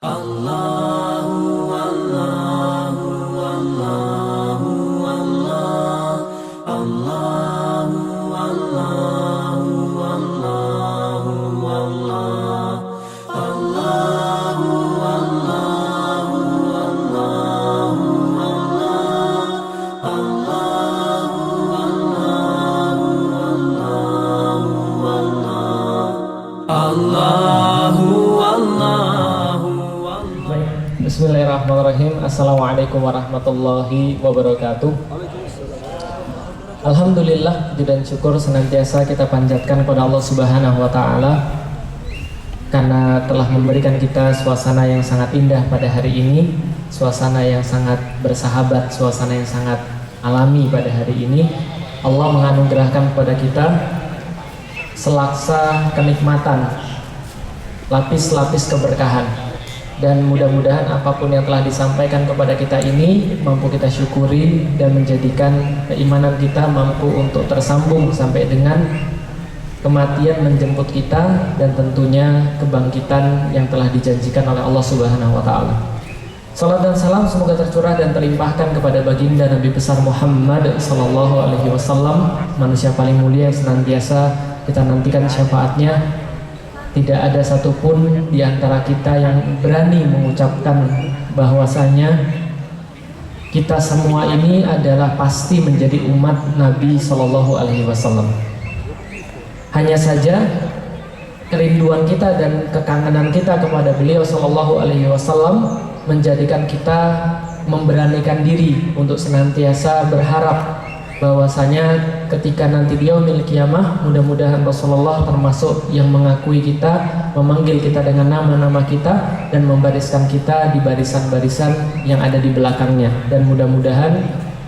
Allahu Allahu Allahu Allah Allahu Allahu Allahu Allah Allahu Allahu Allahu Allah Allahu Allahu Allahu Allahu Allahu. Bismillahirrahmanirrahim. Assalamualaikum warahmatullahi wabarakatuh. Alhamdulillah, puji dan syukur senantiasa kita panjatkan kepada Allah Subhanahu wa taala karena telah memberikan kita suasana yang sangat indah pada hari ini, suasana yang sangat bersahabat, suasana yang sangat alami pada hari ini. Allah menganugerahkan kepada kita selaksa kenikmatan, lapis-lapis keberkahan. Dan mudah-mudahan apapun yang telah disampaikan kepada kita ini mampu kita syukuri dan menjadikan keimanan kita mampu untuk tersambung sampai dengan kematian menjemput kita dan tentunya kebangkitan yang telah dijanjikan oleh Allah Subhanahu wa taala. Salam dan salam semoga tercurah dan terlimpahkan kepada baginda Nabi besar Muhammad sallallahu alaihi wasallam, manusia paling mulia yang senantiasa kita nantikan syafaatnya. Tidak ada satupun di antara kita yang berani mengucapkan bahwasanya kita semua ini adalah pasti menjadi umat Nabi Shallallahu Alaihi Wasallam. Hanya saja kerinduan kita dan kekangenan kita kepada beliau Shallallahu Alaihi Wasallam menjadikan kita memberanikan diri untuk senantiasa berharap bahwasanya ketika nanti di yaumil qiyamah mudah-mudahan Rasulullah termasuk yang mengakui kita, memanggil kita dengan nama-nama kita dan membariskan kita di barisan-barisan yang ada di belakangnya. Dan mudah-mudahan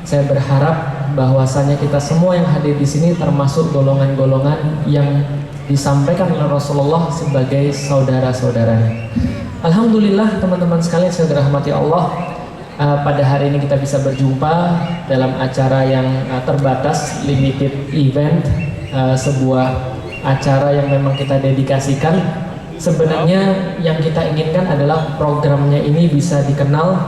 saya berharap bahwasanya kita semua yang hadir di sini termasuk golongan-golongan yang disampaikan oleh Rasulullah sebagai saudara-saudaranya. Alhamdulillah teman-teman sekalian saya dirahmati Allah. Pada hari ini kita bisa berjumpa dalam acara yang terbatas, limited event, sebuah acara yang memang kita dedikasikan. Sebenarnya yang kita inginkan adalah programnya ini bisa dikenal,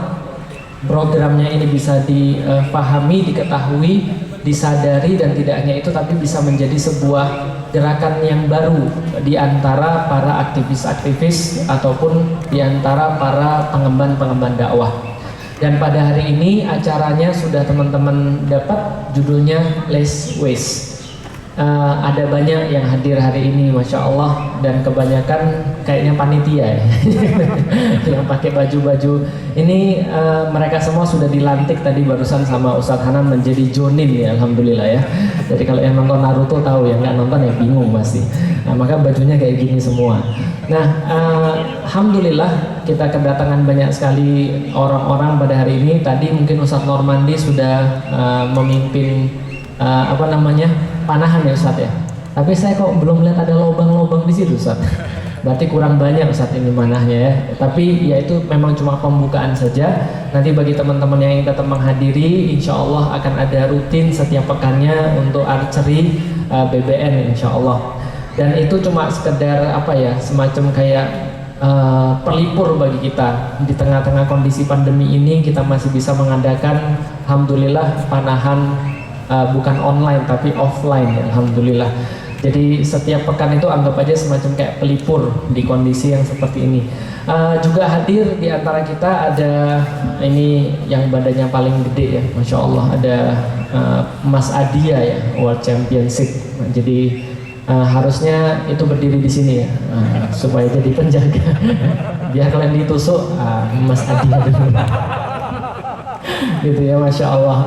programnya ini bisa dipahami, diketahui, disadari, dan tidak hanya itu tapi bisa menjadi sebuah gerakan yang baru di antara para aktivis-aktivis ataupun di antara para pengemban-pengemban dakwah. Dan pada hari ini acaranya sudah teman-teman dapat, judulnya Less Waste. Ada banyak yang hadir hari ini, Masya Allah, dan kebanyakan kayaknya panitia ya. Yang pakai baju-baju ini. Mereka semua sudah dilantik tadi barusan sama Ustadz Hanan menjadi Jonin ya, Alhamdulillah ya. Jadi kalau yang nonton Naruto tahu, yang nggak nonton ya bingung pasti. Nah, maka bajunya kayak gini semua. Nah, Alhamdulillah kita kedatangan banyak sekali orang-orang pada hari ini. Tadi mungkin Ustadz Normandi sudah memimpin panahan ya Ustadz ya. Tapi saya kok belum lihat ada lobang-lobang di situ Ustadz. Berarti kurang banyak Ustadz ini manahnya ya. Tapi ya itu memang cuma pembukaan saja. Nanti bagi teman-teman yang ingin tetap menghadiri, insya Allah akan ada rutin setiap pekannya untuk archery BBN insya Allah. Dan itu cuma sekedar semacam kayak perlipur bagi kita di tengah-tengah kondisi pandemi ini. Kita masih bisa mengadakan alhamdulillah panahan bukan online tapi offline ya, alhamdulillah. Jadi setiap pekan itu anggap aja semacam kayak pelipur di kondisi yang seperti ini. Juga hadir di antara kita ada ini yang badannya paling gede ya, Masya Allah, ada Mas Adia ya, World Championship. Jadi harusnya itu berdiri di sini ya, supaya jadi penjaga. Biar kalian ditusuk, Mas Adia dulu. Gitu ya, Masya Allah.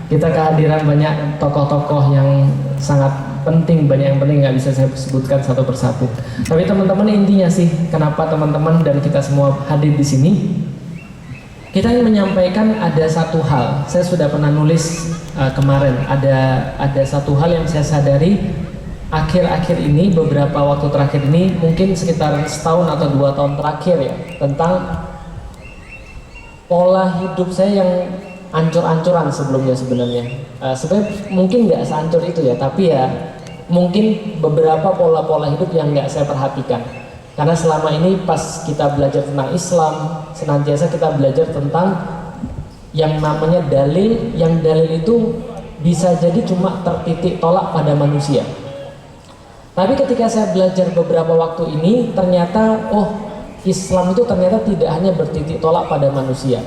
Kita kehadiran banyak tokoh-tokoh yang sangat penting, banyak yang penting nggak bisa saya sebutkan satu persatu. Tapi teman-teman, intinya sih kenapa teman-teman dan kita semua hadir di sini, kita ingin menyampaikan ada satu hal. Saya sudah pernah nulis kemarin, ada satu hal yang saya sadari akhir-akhir ini, beberapa waktu terakhir ini, mungkin sekitar setahun atau 2 tahun terakhir ya, tentang pola hidup saya yang ancur-ancuran sebelumnya sebenarnya. Sebenarnya mungkin nggak seancur itu ya, tapi ya mungkin beberapa pola-pola hidup yang nggak saya perhatikan. Karena selama ini pas kita belajar tentang Islam, senantiasa kita belajar tentang yang namanya dalil, yang dalil itu bisa jadi cuma tertitik tolak pada manusia. Tapi ketika saya belajar beberapa waktu ini, ternyata Islam itu ternyata tidak hanya bertitik tolak pada manusia.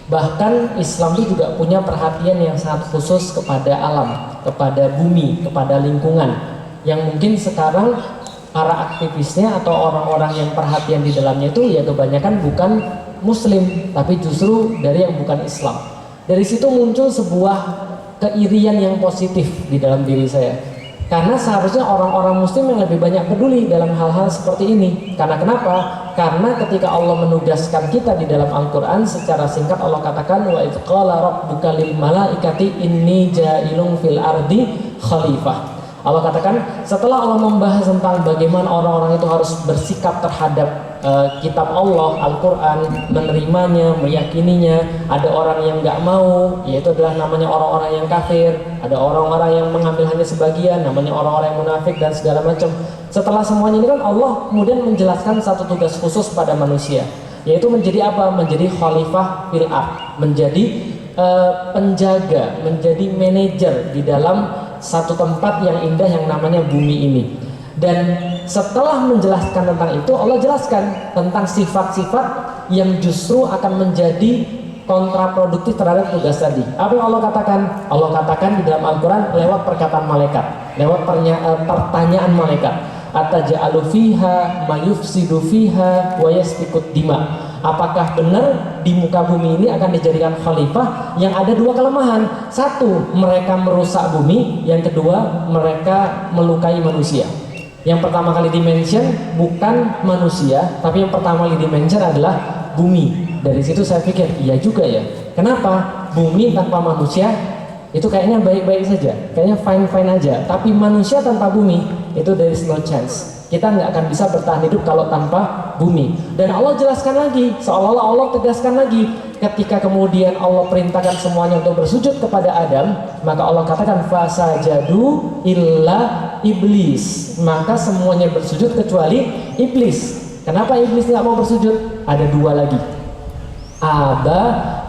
Bahkan Islam itu juga punya perhatian yang sangat khusus kepada alam, kepada bumi, kepada lingkungan. Yang mungkin sekarang para aktivisnya atau orang-orang yang perhatian di dalamnya itu ya kebanyakan bukan Muslim, tapi justru dari yang bukan Islam. Dari situ muncul sebuah keirian yang positif di dalam diri saya. Karena seharusnya orang-orang Muslim yang lebih banyak peduli dalam hal-hal seperti ini. Karena kenapa? Karena ketika Allah menugaskan kita di dalam Al-Quran, secara singkat Allah katakan, wa idz qala rabbuka lil malaikati inni ja'ilun fil ardi khalifah. Allah katakan, setelah Allah membahas tentang bagaimana orang-orang itu harus bersikap terhadap kitab Allah, Al-Quran, menerimanya, meyakininya. Ada orang yang nggak mau, yaitu adalah namanya orang-orang yang kafir. Ada orang-orang yang mengambil hanya sebagian, namanya orang-orang yang munafik dan segala macam. Setelah semuanya ini kan Allah kemudian menjelaskan satu tugas khusus pada manusia, yaitu menjadi apa? Menjadi khalifah fil ard, menjadi penjaga, menjadi manajer di dalam satu tempat yang indah yang namanya bumi ini. Dan setelah menjelaskan tentang itu, Allah jelaskan tentang sifat-sifat yang justru akan menjadi kontraproduktif terhadap tugas tadi. Apa yang Allah katakan? Allah katakan di dalam Al-Quran lewat perkataan malaikat, lewat pertanyaan malaikat. Ataja'alu fiha mayufsidu fiha wa yasfikut dima. Apakah benar di muka bumi ini akan dijadikan khalifah yang ada dua kelemahan? Satu, mereka merusak bumi. Yang kedua, mereka melukai manusia. Yang pertama kali dimention bukan manusia, tapi yang pertama kali dimention adalah bumi. Dari situ saya pikir, iya juga ya. Kenapa? Bumi tanpa manusia itu kayaknya baik-baik saja, kayaknya fine-fine aja. Tapi manusia tanpa bumi itu there is no chance. Kita nggak akan bisa bertahan hidup kalau tanpa bumi. Dan Allah jelaskan lagi, seolah-olah Allah tegaskan lagi, ketika kemudian Allah perintahkan semuanya untuk bersujud kepada Adam, maka Allah katakan fasajadu illa iblis. Maka semuanya bersujud kecuali iblis. Kenapa iblis nggak mau bersujud? Ada dua lagi. Aba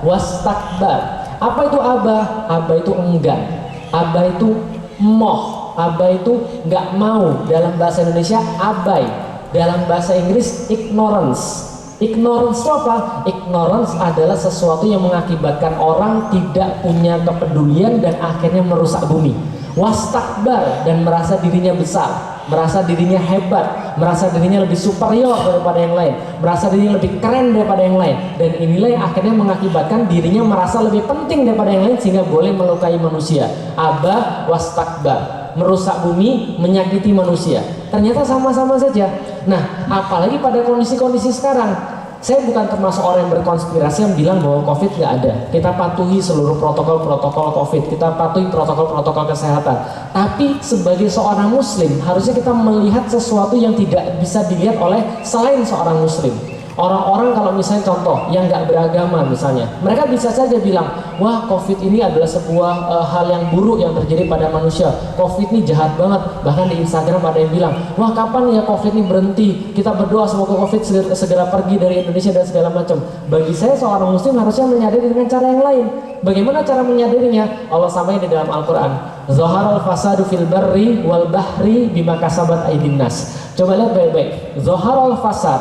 wastakbar. Apa itu aba? Aba itu enggan. Aba itu moh. Aba itu nggak mau. Dalam bahasa Indonesia abai. Dalam bahasa Inggris ignorance. Ignorance itu apa? Ignorance adalah sesuatu yang mengakibatkan orang tidak punya kepedulian dan akhirnya merusak bumi. Wastakbar, dan merasa dirinya besar, merasa dirinya hebat, merasa dirinya lebih superior daripada yang lain, merasa dirinya lebih keren daripada yang lain. Dan inilah yang akhirnya mengakibatkan dirinya merasa lebih penting daripada yang lain sehingga boleh melukai manusia. Aba wastakbar, merusak bumi, menyakiti manusia. Ternyata sama-sama saja. Nah, apalagi pada kondisi-kondisi sekarang. Saya bukan termasuk orang yang berkonspirasi yang bilang bahwa COVID nggak ada. Kita patuhi seluruh protokol-protokol COVID, kita patuhi protokol-protokol kesehatan. Tapi sebagai seorang Muslim, harusnya kita melihat sesuatu yang tidak bisa dilihat oleh selain seorang Muslim. Orang-orang kalau misalnya contoh yang nggak beragama misalnya, mereka bisa saja bilang, wah COVID ini adalah sebuah hal yang buruk yang terjadi pada manusia. COVID ini jahat banget. Bahkan di Instagram ada yang bilang, wah kapan ya COVID ini berhenti? Kita berdoa semoga COVID segera pergi dari Indonesia dan segala macam. Bagi saya seorang Muslim harusnya menyadari dengan cara yang lain. Bagaimana cara menyadarinya? Allah sampaikan di dalam Al-Quran, Zaharal fasadu fil barri wal bahri bima kasabat aydin nas. Coba lihat baik-baik. Zaharal fasad,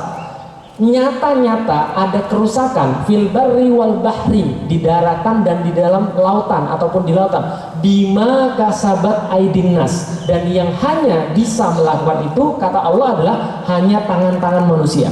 nyata-nyata ada kerusakan fil barri wal bahri, di daratan dan di dalam lautan ataupun di lautan, bima kasabat aydin nas, dan yang hanya bisa melakukan itu kata Allah adalah hanya tangan-tangan manusia.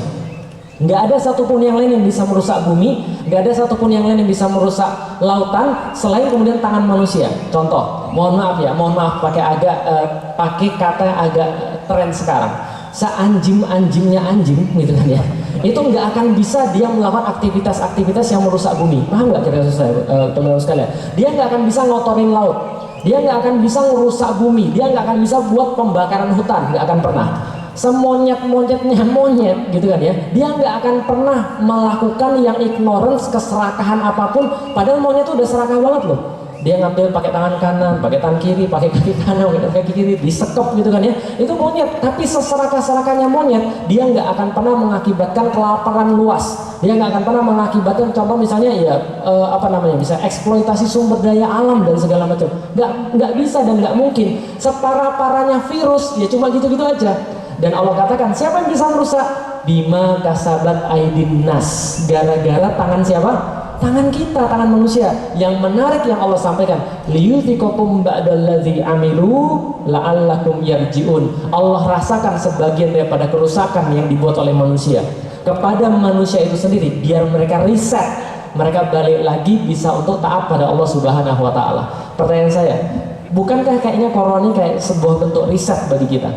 Nggak ada satupun yang lain yang bisa merusak bumi, nggak ada satupun yang lain yang bisa merusak lautan selain kemudian tangan manusia. Contoh, mohon maaf pakai kata yang agak tren sekarang, seanjing-anjingnya anjing gitu kan ya, itu nggak akan bisa dia melakukan aktivitas-aktivitas yang merusak bumi. Paham nggak kira-kira saya, teman-teman sekalian? Dia nggak akan bisa ngotorin laut, dia nggak akan bisa merusak bumi, dia nggak akan bisa buat pembakaran hutan, nggak akan pernah. Semonyet-monyetnya monyet gitu kan ya, dia nggak akan pernah melakukan yang ignorance, keserakahan apapun, padahal monyet itu udah serakah banget loh. Dia ngambil pakai tangan kanan, pakai tangan kiri, pakai kaki kanan, pakai kaki kiri, disekep gitu kan ya. Itu monyet, tapi seserakah-serakahnya monyet, dia nggak akan pernah mengakibatkan kelaparan luas. Dia nggak akan pernah mengakibatkan contoh misalnya ya bisa eksploitasi sumber daya alam dan segala macam. Nggak bisa dan nggak mungkin. Separah-parahnya virus ya cuma gitu-gitu aja. Dan Allah katakan siapa yang bisa merusak? Bima kasabat aidin nas. Gara-gara tangan siapa? Tangan kita, tangan manusia. Yang menarik yang Allah sampaikan, liyuziqakum ba'dallazi amilu la'allakum yarji'un. Allah rasakan sebagian daripada kerusakan yang dibuat oleh manusia kepada manusia itu sendiri, biar mereka reset, mereka balik lagi bisa untuk taat pada Allah Subhanahu wa taala. Pertanyaan saya, bukankah kayaknya corona ini kayak sebuah bentuk reset bagi kita?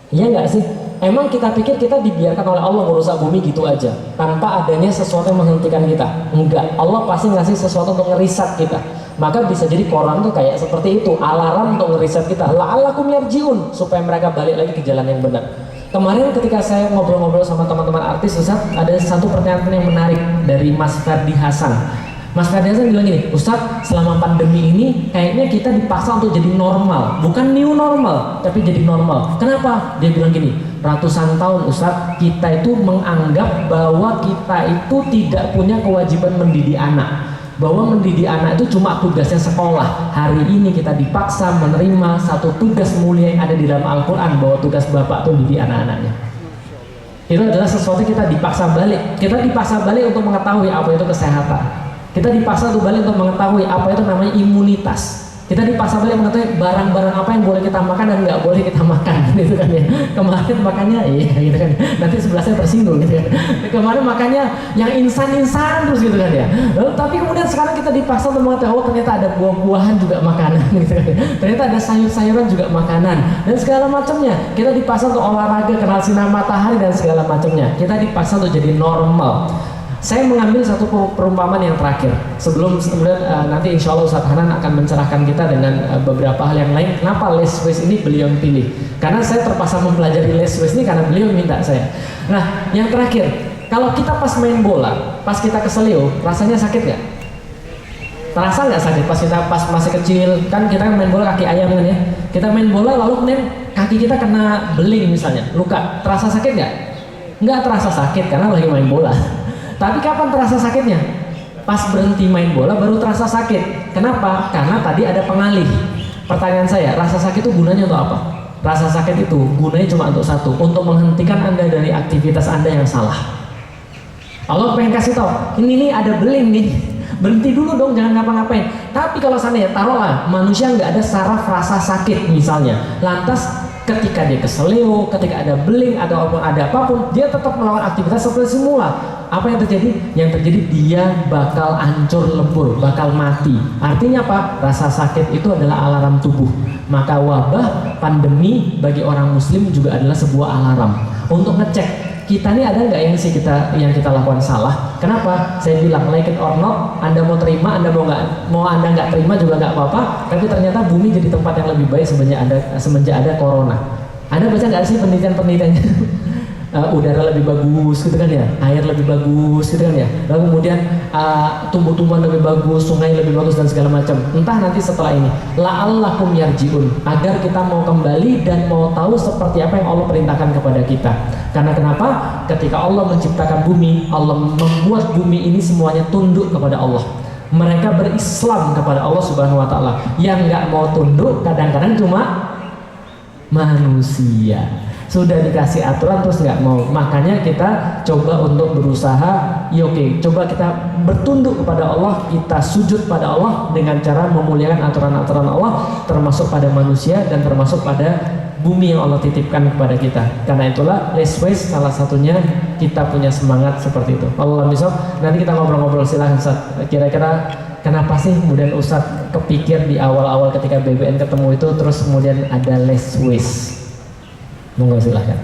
Iya nggak sih? Emang kita pikir kita dibiarkan oleh Allah merusak bumi gitu aja tanpa adanya sesuatu yang menghentikan kita? Enggak, Allah pasti ngasih sesuatu untuk ngeriset kita. Maka bisa jadi Quran tuh kayak seperti itu, alarm untuk ngeriset kita, la'allakum yarji'un, supaya mereka balik lagi ke jalan yang benar. Kemarin ketika saya ngobrol-ngobrol sama teman-teman artis, Ustaz, ada satu pernyataan yang menarik dari Mas Ferdi Hasan. Mas Ferdi Hasan bilang gini, Ustaz, selama pandemi ini kayaknya kita dipaksa untuk jadi normal, bukan new normal, tapi jadi normal. Kenapa? Dia bilang gini, ratusan tahun Ustaz, kita itu menganggap bahwa kita itu tidak punya kewajiban mendidik anak, bahwa mendidik anak itu cuma tugasnya sekolah. Hari ini kita dipaksa menerima satu tugas mulia yang ada di dalam Al-Quran, bahwa tugas bapak itu didik anak-anaknya. Itu adalah sesuatu kita dipaksa balik. Kita dipaksa balik untuk mengetahui apa itu kesehatan. Kita dipaksa untuk balik untuk mengetahui apa itu namanya imunitas. Kita dipaksa balik mengetahui barang-barang apa yang boleh kita makan dan nggak boleh kita makan, gitu kan ya. Kemarin makannya, iya gitu kan. Nanti sebelah saya tersinggung gitu kan. Kemarin makannya yang insan-insan terus gitu kan ya. Lalu tapi kemudian sekarang kita dipaksa untuk mengetahui, oh ternyata ada buah-buahan juga makanan, gitu kan. Ternyata ada sayur-sayuran juga makanan dan segala macamnya. Kita dipaksa untuk olahraga, kenal sinar matahari dan segala macamnya. Kita dipaksa untuk jadi normal. Saya mengambil satu perumpamaan yang terakhir sebelum kemudian nanti insya Allah Ustaz Hanan akan mencerahkan kita dengan beberapa hal yang lain. Kenapa Les Wes ini beliau pilih? Karena saya terpaksa mempelajari Les Wes ini karena beliau minta saya. Nah, yang terakhir, kalau kita pas main bola, pas kita keselio, rasanya sakit nggak? Terasa nggak sakit pas masih kecil? Kan kita main bola kaki ayam kan ya? Kita main bola lalu kemudian kaki kita kena beling misalnya, luka. Terasa sakit nggak? Nggak terasa sakit karena lagi main bola. Tapi kapan terasa sakitnya? Pas berhenti main bola baru terasa sakit. Kenapa? Karena tadi ada pengalih. Pertanyaan saya, rasa sakit itu gunanya untuk apa? Rasa sakit itu gunanya cuma untuk satu, untuk menghentikan Anda dari aktivitas Anda yang salah. Allah pengen kasih tahu, ini nih ada beling nih, berhenti dulu dong, jangan ngapa-ngapain. Tapi kalau seandainya taruhlah manusia nggak ada saraf rasa sakit misalnya, lantas ketika dia keselio, ketika ada beling atau ada apapun, dia tetap melakukan aktivitas seperti semula. Apa yang terjadi? Yang terjadi dia bakal hancur lebur, bakal mati. Artinya apa? Rasa sakit itu adalah alarm tubuh. Maka wabah, pandemi bagi orang muslim juga adalah sebuah alarm untuk ngecek kita ini ada nggak yang kita lakukan salah. Kenapa? Saya bilang like it or not, Anda mau terima, Anda mau Anda nggak terima juga nggak apa-apa. Tapi ternyata bumi jadi tempat yang lebih baik semenjak ada corona. Anda baca nggak sih penelitian-penelitiannya? Udara lebih bagus gitu kan ya, air lebih bagus gitu kan ya, lalu kemudian tumbuh-tumbuhan lebih bagus, sungai lebih bagus dan segala macam. Entah nanti setelah ini la'allakum yarji'un, agar kita mau kembali dan mau tahu seperti apa yang Allah perintahkan kepada kita. Karena kenapa? Ketika Allah menciptakan bumi, Allah membuat bumi ini semuanya tunduk kepada Allah. Mereka berislam kepada Allah Subhanahu wa taala. Yang nggak mau tunduk kadang-kadang cuma manusia. Sudah dikasih aturan terus nggak mau. Makanya kita coba untuk berusaha, ya oke, coba kita bertunduk kepada Allah, kita sujud pada Allah dengan cara memuliakan aturan-aturan Allah, termasuk pada manusia dan termasuk pada bumi yang Allah titipkan kepada kita. Karena itulah Les Wes salah satunya kita punya semangat seperti itu. Allah bisa. Nanti kita ngobrol-ngobrol, silahkan Ustaz. Kira-kira kenapa sih kemudian Ustaz kepikir di awal-awal ketika BBN ketemu itu terus kemudian ada Les Wes? Monggo silahkan.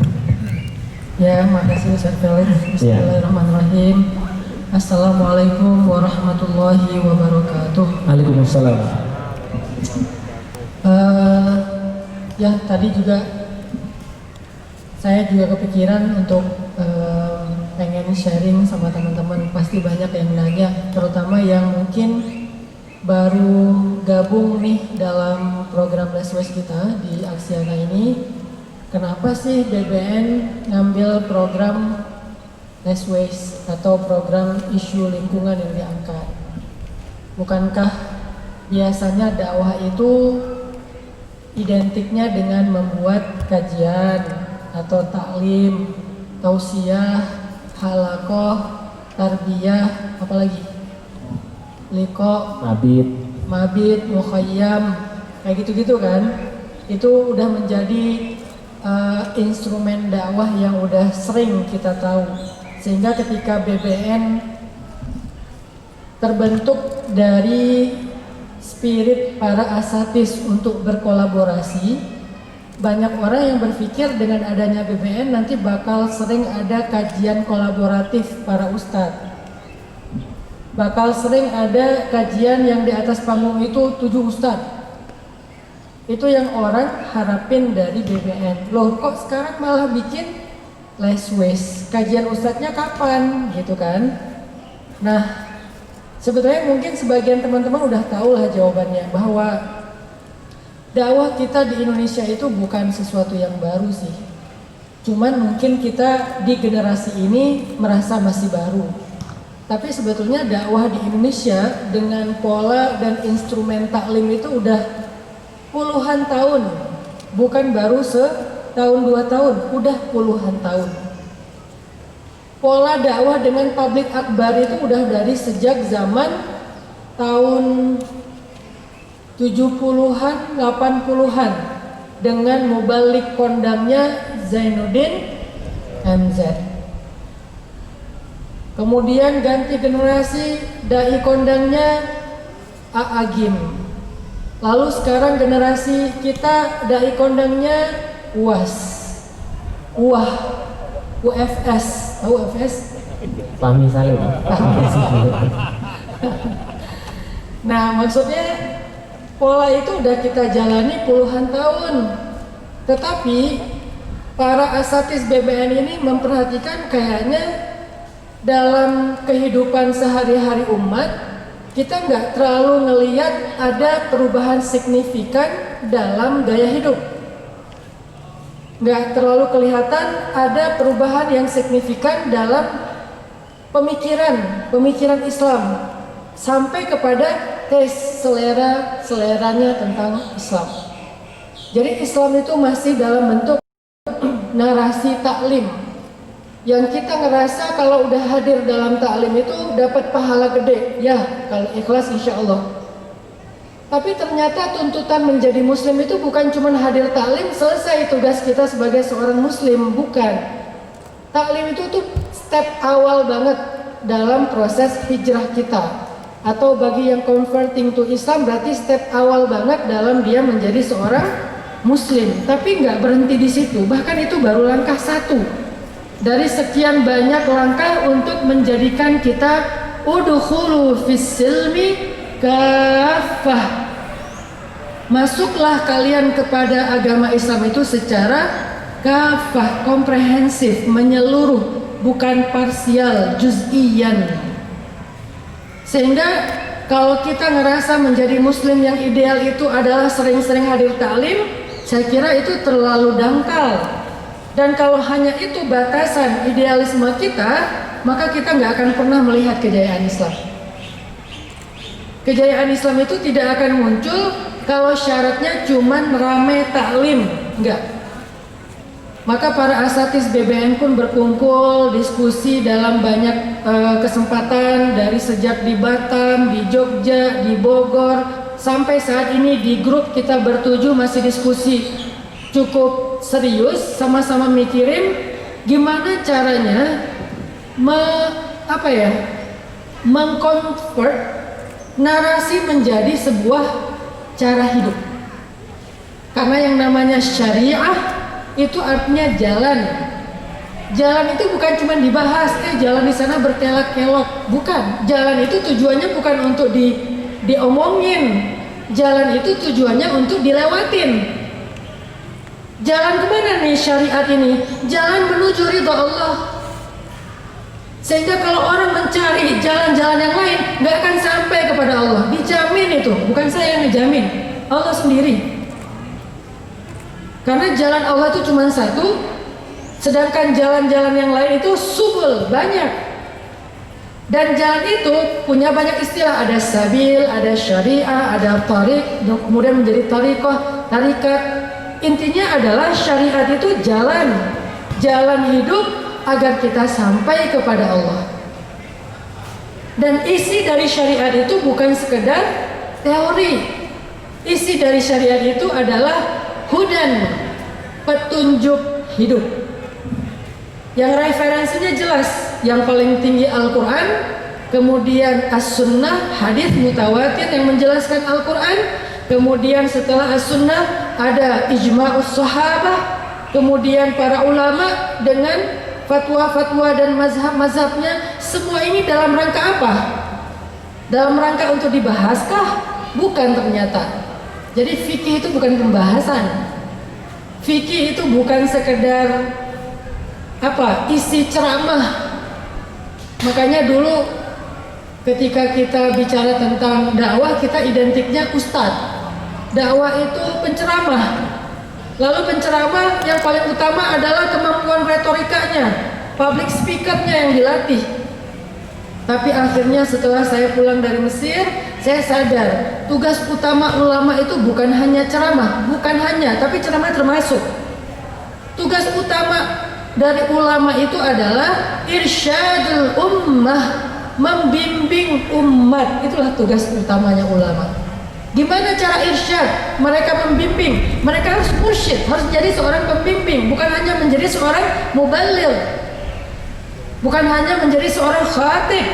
Ya, makasih Ustaz Felix. Bismillahirrahmanirrahim. Assalamualaikum warahmatullahi wabarakatuh. Waalaikumsalam. Ya, tadi juga saya juga kepikiran untuk pengen sharing sama teman-teman. Pasti banyak yang nanya, terutama yang mungkin baru gabung nih dalam program Leswes kita di Aksiana ini. Kenapa sih BBN ngambil program Leswes atau program isu lingkungan yang diangkat? Bukankah biasanya dakwah itu identiknya dengan membuat kajian atau taklim, tausiah, halaqah, tarbiyah, apalagi liko, mabit, mukhayyam, kayak gitu-gitu kan? Itu udah menjadi instrumen dakwah yang udah sering kita tahu. Sehingga ketika BBN terbentuk dari spirit para asatis untuk berkolaborasi, banyak orang yang berpikir dengan adanya BBN nanti bakal sering ada kajian kolaboratif para ustadz. Bakal sering ada kajian yang di atas panggung itu 7 ustadz. Itu yang orang harapin dari BBN. Loh, kok sekarang malah bikin Leswes? Kajian ustadznya kapan? Gitu kan. Nah, sebetulnya mungkin sebagian teman-teman udah tahu lah jawabannya, bahwa dakwah kita di Indonesia itu bukan sesuatu yang baru sih. Cuman mungkin kita di generasi ini merasa masih baru. Tapi sebetulnya dakwah di Indonesia dengan pola dan instrumen taklim itu udah puluhan tahun. Bukan baru setahun 2 tahun, udah puluhan tahun. Pola dakwah dengan publik akbar itu udah dari sejak zaman tahun 70-an, 80-an dengan mubalik kondangnya Zainuddin MZ. Kemudian ganti generasi, dai kondangnya A'agim. Lalu sekarang generasi kita dai kondangnya UAS, UFS, tahu UFS? Fahmi Salim. Nah, maksudnya pola itu udah kita jalani puluhan tahun. Tetapi para asatis BBN ini memperhatikan kayaknya dalam kehidupan sehari-hari umat, kita nggak terlalu ngelihat ada perubahan signifikan dalam gaya hidup. Nggak terlalu kelihatan ada perubahan yang signifikan dalam pemikiran Islam, sampai kepada tes seleranya tentang Islam. Jadi Islam itu masih dalam bentuk narasi taklim, yang kita ngerasa kalau udah hadir dalam taklim itu dapat pahala gede, ya kalau ikhlas insya Allah. Tapi ternyata tuntutan menjadi muslim itu bukan cuma hadir taklim selesai tugas kita sebagai seorang muslim, bukan. Taklim itu tuh step awal banget dalam proses hijrah kita. Atau bagi yang converting to Islam berarti step awal banget dalam dia menjadi seorang muslim. Tapi nggak berhenti di situ, bahkan itu baru langkah 1 dari sekian banyak langkah untuk menjadikan kita udkhulu fis silmi kafah. Masuklah kalian kepada agama Islam itu secara kafah, komprehensif, menyeluruh, bukan parsial, juz'iyan. Sehingga kalau kita ngerasa menjadi muslim yang ideal itu adalah sering-sering hadir taklim, saya kira itu terlalu dangkal. Dan kalau hanya itu batasan idealisme kita, maka kita nggak akan pernah melihat kejayaan Islam. Kejayaan Islam itu tidak akan muncul kalau syaratnya cuman rame taklim, enggak. Maka para asatis BBN pun berkumpul, diskusi dalam banyak kesempatan, dari sejak di Batam, di Jogja, di Bogor, sampai saat ini di grup kita bertujuh masih diskusi cukup serius, sama-sama mikirin gimana caranya mengkonvert narasi menjadi sebuah cara hidup. Karena yang namanya syariah itu artinya jalan. Jalan itu bukan cuma dibahas, jalan di sana berkelok-kelok, bukan. Jalan itu tujuannya bukan untuk diomongin. Jalan itu tujuannya untuk dilewatin. Jalan kemana nih syariat ini? Jalan menuju ridha Allah. Sehingga kalau orang mencari jalan-jalan yang lain, nggak akan sampai kepada Allah. Dijamin itu, bukan saya yang ngejamin, Allah sendiri. Karena jalan Allah itu cuma satu, sedangkan jalan-jalan yang lain itu subul, banyak. Dan jalan itu punya banyak istilah, ada sabil, ada syariah, ada tarik, kemudian menjadi tariqah, tarikat. Intinya adalah syariat itu jalan hidup agar kita sampai kepada Allah. Dan isi dari syariat itu bukan sekedar teori. Isi dari syariat itu adalah hudan, petunjuk hidup. Yang referensinya jelas, yang paling tinggi Al-Quran, kemudian As-Sunnah, hadis mutawatir yang menjelaskan Al-Quran, kemudian setelah As-Sunnah ada Ijma'us Sahabah, kemudian para ulama dengan fatwa-fatwa dan mazhab-mazhabnya. Semua ini dalam rangka apa? Dalam rangka untuk dibahaskah? Bukan ternyata. Jadi fikih itu bukan pembahasan. Fikih itu bukan sekedar isi ceramah. Makanya dulu ketika kita bicara tentang dakwah, kita identiknya ustadz. Dakwah itu penceramah. Lalu penceramah yang paling utama adalah kemampuan retorikanya, public speakernya yang dilatih. Tapi akhirnya setelah saya pulang dari Mesir, saya sadar tugas utama ulama itu bukan hanya ceramah, tapi ceramah termasuk. Tugas utama dari ulama itu adalah irsyadul ummah, membimbing umat. Itulah tugas utamanya ulama. Gimana cara irsyad? Mereka membimbing. Mereka harus mursyid, harus jadi seorang pembimbing, bukan hanya menjadi seorang muballigh, bukan hanya menjadi seorang khatib,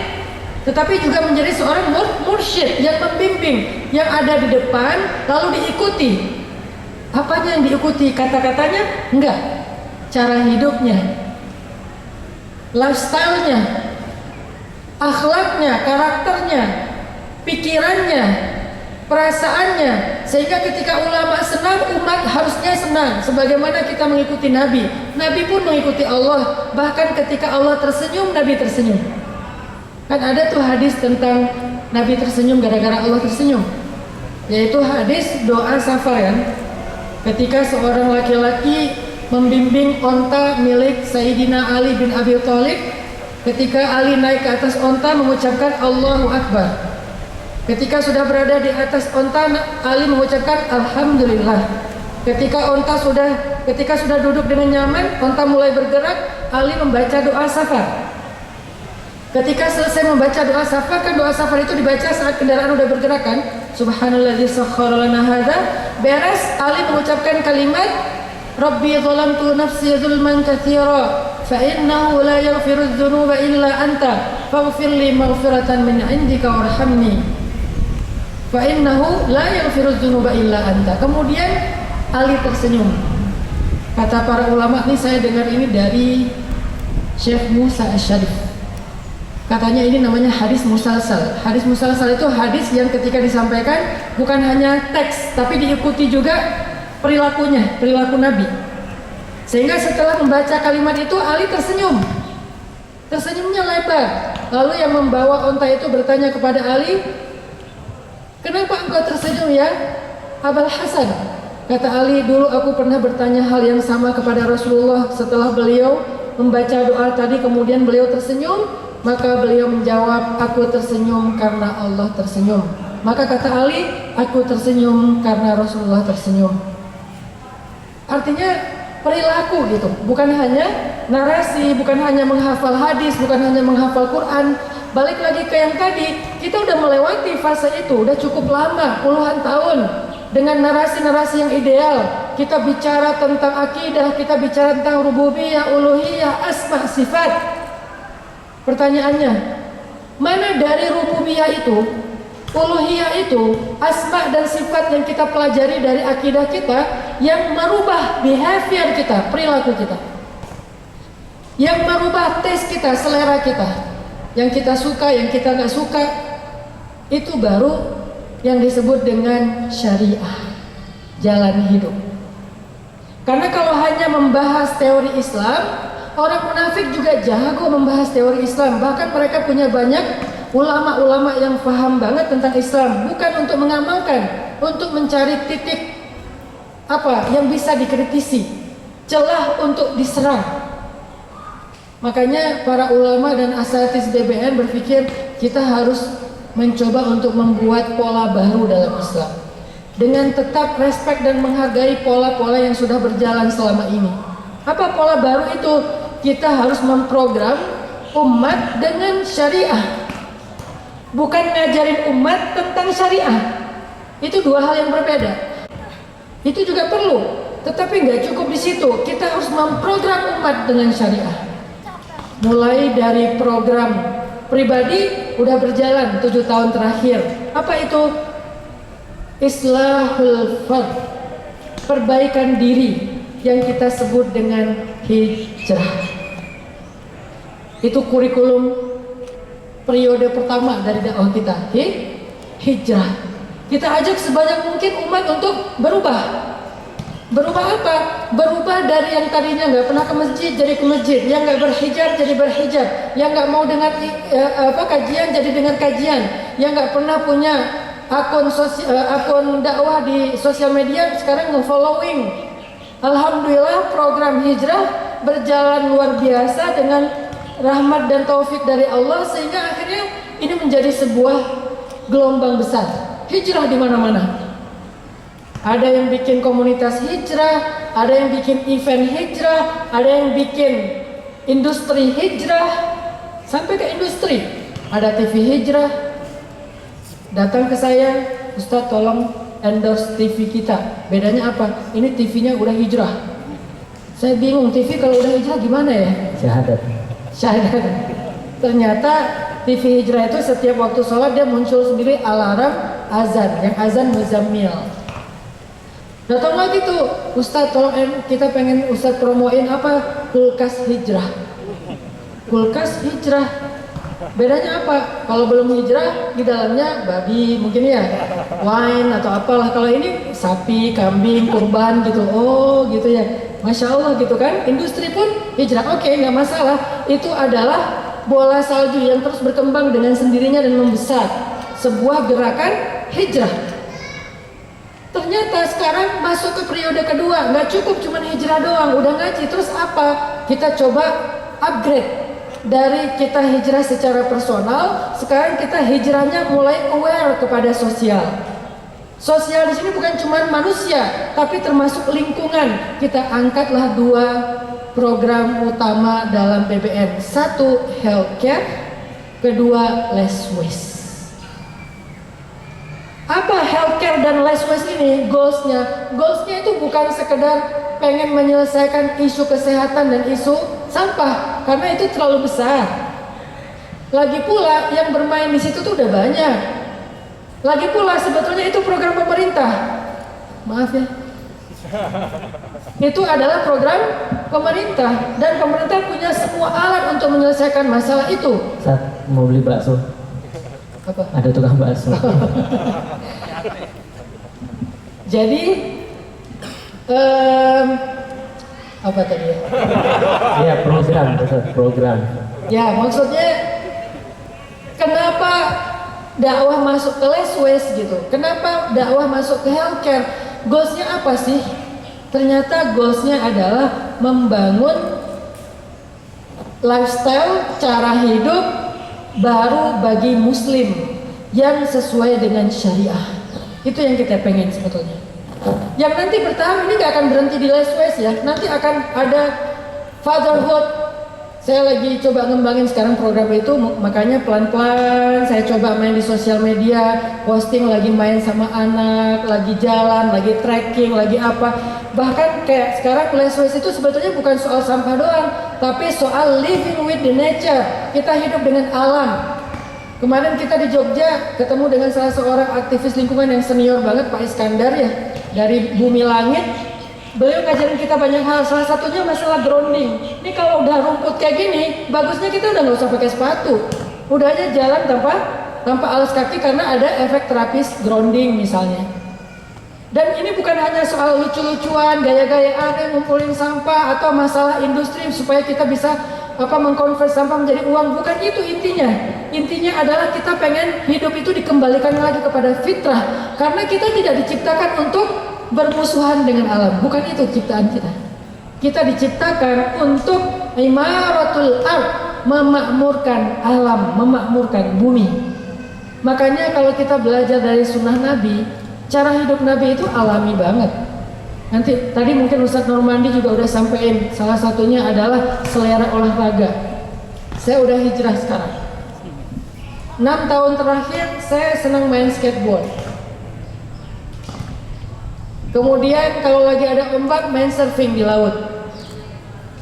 tetapi juga menjadi seorang mursyid yang membimbing, yang ada di depan lalu diikuti. Apanya yang diikuti? Kata-katanya? Enggak. Cara hidupnya, lifestyle-nya, akhlaknya, karakternya, pikirannya, perasaannya. Sehingga ketika ulama senang, umat harusnya senang. Sebagaimana kita mengikuti Nabi, Nabi pun mengikuti Allah. Bahkan ketika Allah tersenyum, Nabi tersenyum. Kan ada tuh hadis tentang Nabi tersenyum gara-gara Allah tersenyum, yaitu hadis doa safar ya. Ketika seorang laki-laki membimbing onta milik Sayyidina Ali bin Abi Thalib, ketika Ali naik ke atas onta mengucapkan Allahu Akbar. Ketika sudah berada di atas onta, Ali mengucapkan Alhamdulillah. Ketika sudah duduk dengan nyaman, onta mulai bergerak, Ali membaca doa safar. Ketika selesai membaca doa safar, kan doa safar itu dibaca saat kendaraan udah bergerak kan? Subhanalladzi sakhkhara lana hadza. Beres, Ali mengucapkan kalimat Rabbi zalamtu nafsi zulman katsira fa innahu la yaghfiru dzunuba illa anta faghfir li maghfiratan min 'indika warhamni fa innahu la yaghfiru dzunuba illa anta. Kemudian Ali tersenyum. Kata para ulama, nih saya dengar ini dari Syekh Musa Asy-Syarif. Katanya ini namanya hadis musalsal. Hadis musalsal itu hadis yang ketika disampaikan bukan hanya teks, tapi diikuti juga perilakunya, perilaku Nabi. Sehingga setelah membaca kalimat itu, Ali tersenyum. Tersenyumnya lebar. Lalu yang membawa onta itu bertanya kepada Ali, kenapa engkau tersenyum ya Abul Hasan? Kata Ali, dulu aku pernah bertanya hal yang sama kepada Rasulullah. Setelah beliau membaca doa tadi, kemudian beliau tersenyum, maka beliau menjawab, aku tersenyum karena Allah tersenyum. Maka kata Ali, aku tersenyum karena Rasulullah tersenyum. Artinya perilaku gitu, bukan hanya narasi, bukan hanya menghafal hadis, bukan hanya menghafal Quran. Balik lagi ke yang tadi, kita udah melewati fase itu, udah cukup lama, puluhan tahun, dengan narasi-narasi yang ideal. Kita bicara tentang akidah, kita bicara tentang rububiyah, uluhiyah, asma, sifat. Pertanyaannya, mana dari rububiyah itu, uluhiyah itu, asma dan sifat yang kita pelajari dari akidah kita yang merubah behavior kita, perilaku kita, yang merubah taste kita, selera kita, yang kita suka, yang kita nggak suka, itu baru yang disebut dengan syariah, jalan hidup. Karena kalau hanya membahas teori Islam, Orang munafik juga jago membahas teori Islam. Bahkan mereka punya banyak ulama-ulama yang paham banget tentang Islam. Bukan untuk mengamalkan, untuk mencari titik apa yang bisa dikritisi, celah untuk diserang. Makanya para ulama dan asatidz BBN berpikir kita harus mencoba untuk membuat pola baru dalam Islam dengan tetap respek dan menghargai pola-pola yang sudah berjalan selama ini. Apa pola baru itu? Kita harus memprogram umat dengan syariah, bukan ngajarin umat tentang syariah. Itu dua hal yang berbeda. Itu juga perlu, tetapi nggak cukup di situ. Kita harus memprogram umat dengan syariah. Mulai dari program pribadi udah berjalan 7 tahun terakhir. Apa itu? Islahul fard, perbaikan diri yang kita sebut dengan hijrah. Itu kurikulum periode pertama dari dakwah kita, hijrah. Kita ajak sebanyak mungkin umat untuk berubah. Berubah apa? Berubah dari yang tadinya nggak pernah ke masjid jadi ke masjid, yang nggak berhijab jadi berhijab, yang nggak mau dengar kajian jadi dengar kajian, yang nggak pernah punya akun dakwah di sosial media sekarang nge-following. Alhamdulillah program hijrah berjalan luar biasa dengan rahmat dan taufik dari Allah, sehingga akhirnya ini menjadi sebuah gelombang besar. Hijrah di mana-mana. Ada yang bikin komunitas hijrah, ada yang bikin event hijrah, ada yang bikin industri hijrah, sampai ke industri. Ada TV hijrah. Datang ke saya, Ustadz tolong endorse TV kita. Bedanya apa? Ini TV-nya udah hijrah. Saya bingung, TV kalau udah hijrah gimana ya? Syahadat. Ternyata TV hijrah itu setiap waktu sholat dia muncul sendiri alarm azan, yang azan muzammil. Datang lagi tuh, Ustadz tolong kita pengen Ustadz promoin apa? Kulkas hijrah. Kulkas hijrah. Bedanya apa? Kalau belum hijrah di dalamnya babi mungkin ya, wine atau apalah. Kalau ini sapi, kambing, kurban gitu. Oh gitu ya. Masya Allah gitu kan. Industri pun hijrah. Oke, nggak masalah. Itu adalah bola salju yang terus berkembang dengan sendirinya dan membesar. Sebuah gerakan hijrah. Ternyata sekarang masuk ke periode kedua, nggak cukup cuma hijrah doang, udah ngaji, terus apa? Kita coba upgrade. Dari kita hijrah secara personal, sekarang kita hijrahnya mulai aware kepada sosial. Sosial di sini bukan cuma manusia, tapi termasuk lingkungan. Kita angkatlah 2 program utama dalam BBN. 1 healthcare, kedua less waste. Apa healthcare dan less waste ini goalsnya? Goalsnya itu bukan sekedar pengen menyelesaikan isu kesehatan dan isu sampah, karena itu terlalu besar. Lagi pula yang bermain di situ tuh udah banyak. Lagi pula sebetulnya itu program pemerintah. Maaf ya. Itu adalah program pemerintah dan pemerintah punya semua alat untuk menyelesaikan masalah itu. Saat mau beli bakso, Apa? ada tukang bakso. Jadi apa tadi ya? Iya, program. Ya maksudnya kenapa dakwah masuk ke less waste gitu? Kenapa dakwah masuk ke healthcare? Goalsnya apa sih? Ternyata goalsnya adalah membangun lifestyle, cara hidup baru bagi muslim yang sesuai dengan syariah. Itu yang kita pengen sebetulnya. Yang nanti bertahap ini gak akan berhenti di less waste ya. Nanti akan ada fatherhood. Saya lagi coba ngembangin sekarang program itu, makanya pelan-pelan saya coba main di sosial media, posting lagi main sama anak, lagi jalan, lagi trekking, lagi apa. Bahkan kayak sekarang less waste itu sebetulnya bukan soal sampah doang, tapi soal living with the nature. Kita hidup dengan alam. Kemarin kita di Jogja ketemu dengan salah seorang aktivis lingkungan yang senior banget, Pak Iskandar ya, dari Bumi Langit. Beliau ngajarin kita banyak hal, salah satunya masalah grounding. Ini kalau udah rumput kayak gini, bagusnya kita udah nggak usah pakai sepatu, udah aja jalan tanpa alas kaki karena ada efek terapis grounding misalnya. Dan ini bukan hanya soal lucu-lucuan, gaya-gayaan, ngumpulin sampah atau masalah industri supaya kita bisa mengkonvert sampah menjadi uang. Bukan itu intinya. Intinya adalah kita pengen hidup itu dikembalikan lagi kepada fitrah. Karena kita tidak diciptakan untuk bermusuhan dengan alam. Bukan itu ciptaan kita. Kita diciptakan untuk imaratul ard, memakmurkan alam, memakmurkan bumi. Makanya kalau kita belajar dari sunnah Nabi, cara hidup Nabi itu alami banget. Nanti tadi mungkin Ustadz Normandi juga udah sampein, salah satunya adalah selera olahraga. Saya udah hijrah sekarang. 6 tahun terakhir saya senang main skateboard. Kemudian kalau lagi ada ombak, main surfing di laut.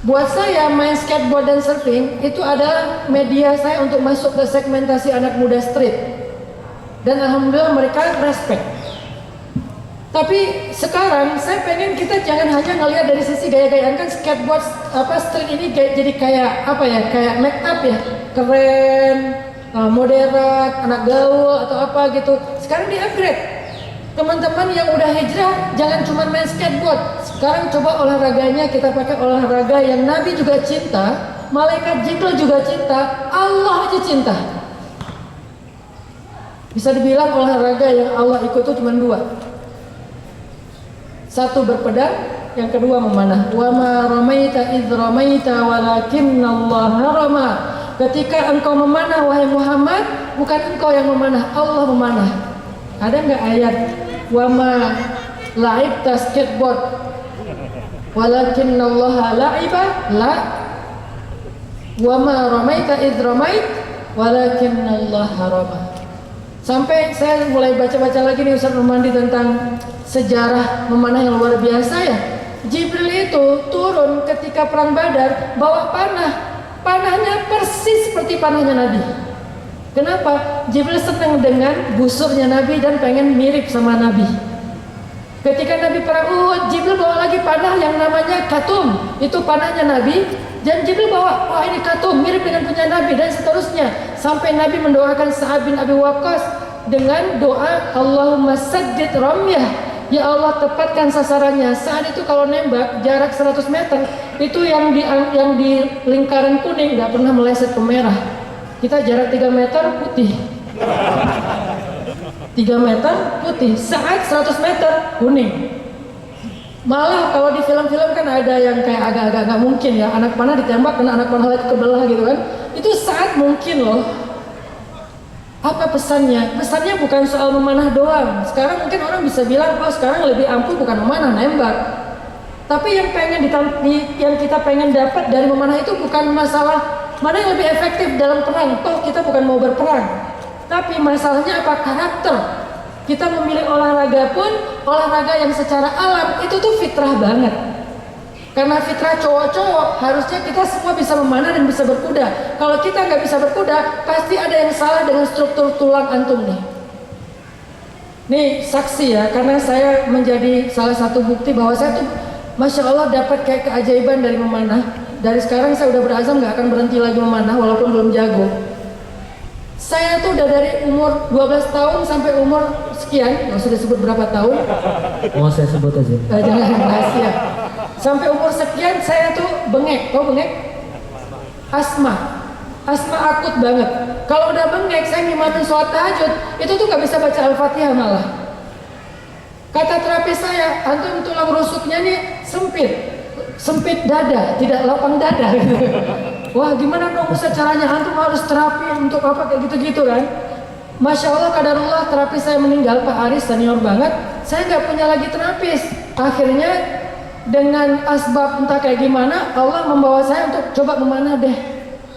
Buat saya main skateboard dan surfing itu adalah media saya untuk masuk ke segmentasi anak muda street. Dan alhamdulillah mereka respect. Tapi sekarang saya pengen kita jangan hanya ngelihat dari sisi gaya-gayaan. Kan skateboard street ini jadi kayak kayak make up ya, keren, modern, anak gaul atau apa gitu. Sekarang di upgrade. Teman-teman yang udah hijrah jangan cuma main skateboard. Sekarang coba olahraganya kita pakai olahraga yang Nabi juga cinta, malaikat Jibril juga cinta, Allah aja cinta. Bisa dibilang olahraga yang Allah ikut itu cuma 2. Satu berpedang, yang kedua memanah. Wa ma ramaita idz ramaita walakinnallaha rama. Ketika engkau memanah wahai Muhammad, bukan engkau yang memanah, Allah memanah. Ada enggak ayat wa ma la'ibta skateboard walakinnallaha la'iba? La. Wa ma ramaita idz ramait walakinnallaha rama. Sampai saya mulai baca-baca lagi nih Ustaz Normandi tentang sejarah memanah yang luar biasa ya. Jibril itu turun ketika perang Badar bawa panah. Panahnya persis seperti panahnya Nabi. Kenapa? Jibril senang dengan busurnya Nabi dan pengen mirip sama Nabi. Ketika Nabi perang Uhud, Jibril bawa lagi panah yang namanya katum. Itu panahnya Nabi. Dan Jibril bawa, wah ini katum, mirip dengan punya Nabi dan seterusnya. Sampai Nabi mendoakan Sa'ad bin Abi Waqqas dengan doa Allahumma saddid ramyah. Ya Allah tepatkan sasarannya. Saat itu kalau nembak jarak 100 meter itu yang di lingkaran kuning nggak pernah meleset ke merah. Kita jarak 3 meter putih. 3 meter putih. Saat 100 meter kuning. Malah kalau di film-film kan ada yang kayak agak-agak nggak mungkin ya, anak panah ditembak kena anak panah lagi kebelah gitu kan. Itu saat mungkin loh. Apa pesannya? Pesannya bukan soal memanah doang. Sekarang mungkin orang bisa bilang, oh sekarang lebih ampuh bukan memanah, nembak. Tapi yang kita pengen dapat dari memanah itu bukan masalah mana yang lebih efektif dalam perang. Toh kita bukan mau berperang. Tapi masalahnya apa? Karakter. Kita memilih olahraga pun olahraga yang secara alam itu tuh fitrah banget. Karena fitrah cowok-cowok harusnya kita semua bisa memanah dan bisa berkuda. Kalau kita nggak bisa berkuda, pasti ada yang salah dengan struktur tulang antum nih. Nih saksi ya, karena saya menjadi salah satu bukti bahwa saya tuh Masya Allah dapat kayak keajaiban dari memanah. Dari sekarang saya udah berazam nggak akan berhenti lagi memanah walaupun belum jago. Saya tuh udah dari umur 12 tahun sampai umur sekian, nggak usah disebut berapa tahun. Oh saya sebut aja. Jangan rahasia. Sampai umur sekian saya tuh bengek, tau bengek? Asma akut banget. Kalau udah bengek, saya ngimamin sholat tahajud, itu tuh nggak bisa baca Al-Fatihah malah. Kata terapis saya, antum tulang rusuknya nih sempit dada, tidak lapang dada. Wah gimana dong Ustaz caranya, antum harus terapi untuk apa kayak gitu-gitu kan. Masya Allah kadarullah terapis saya meninggal, Pak Aris senior banget. Saya nggak punya lagi terapis. Akhirnya dengan asbab entah kayak gimana Allah membawa saya untuk coba memanah deh.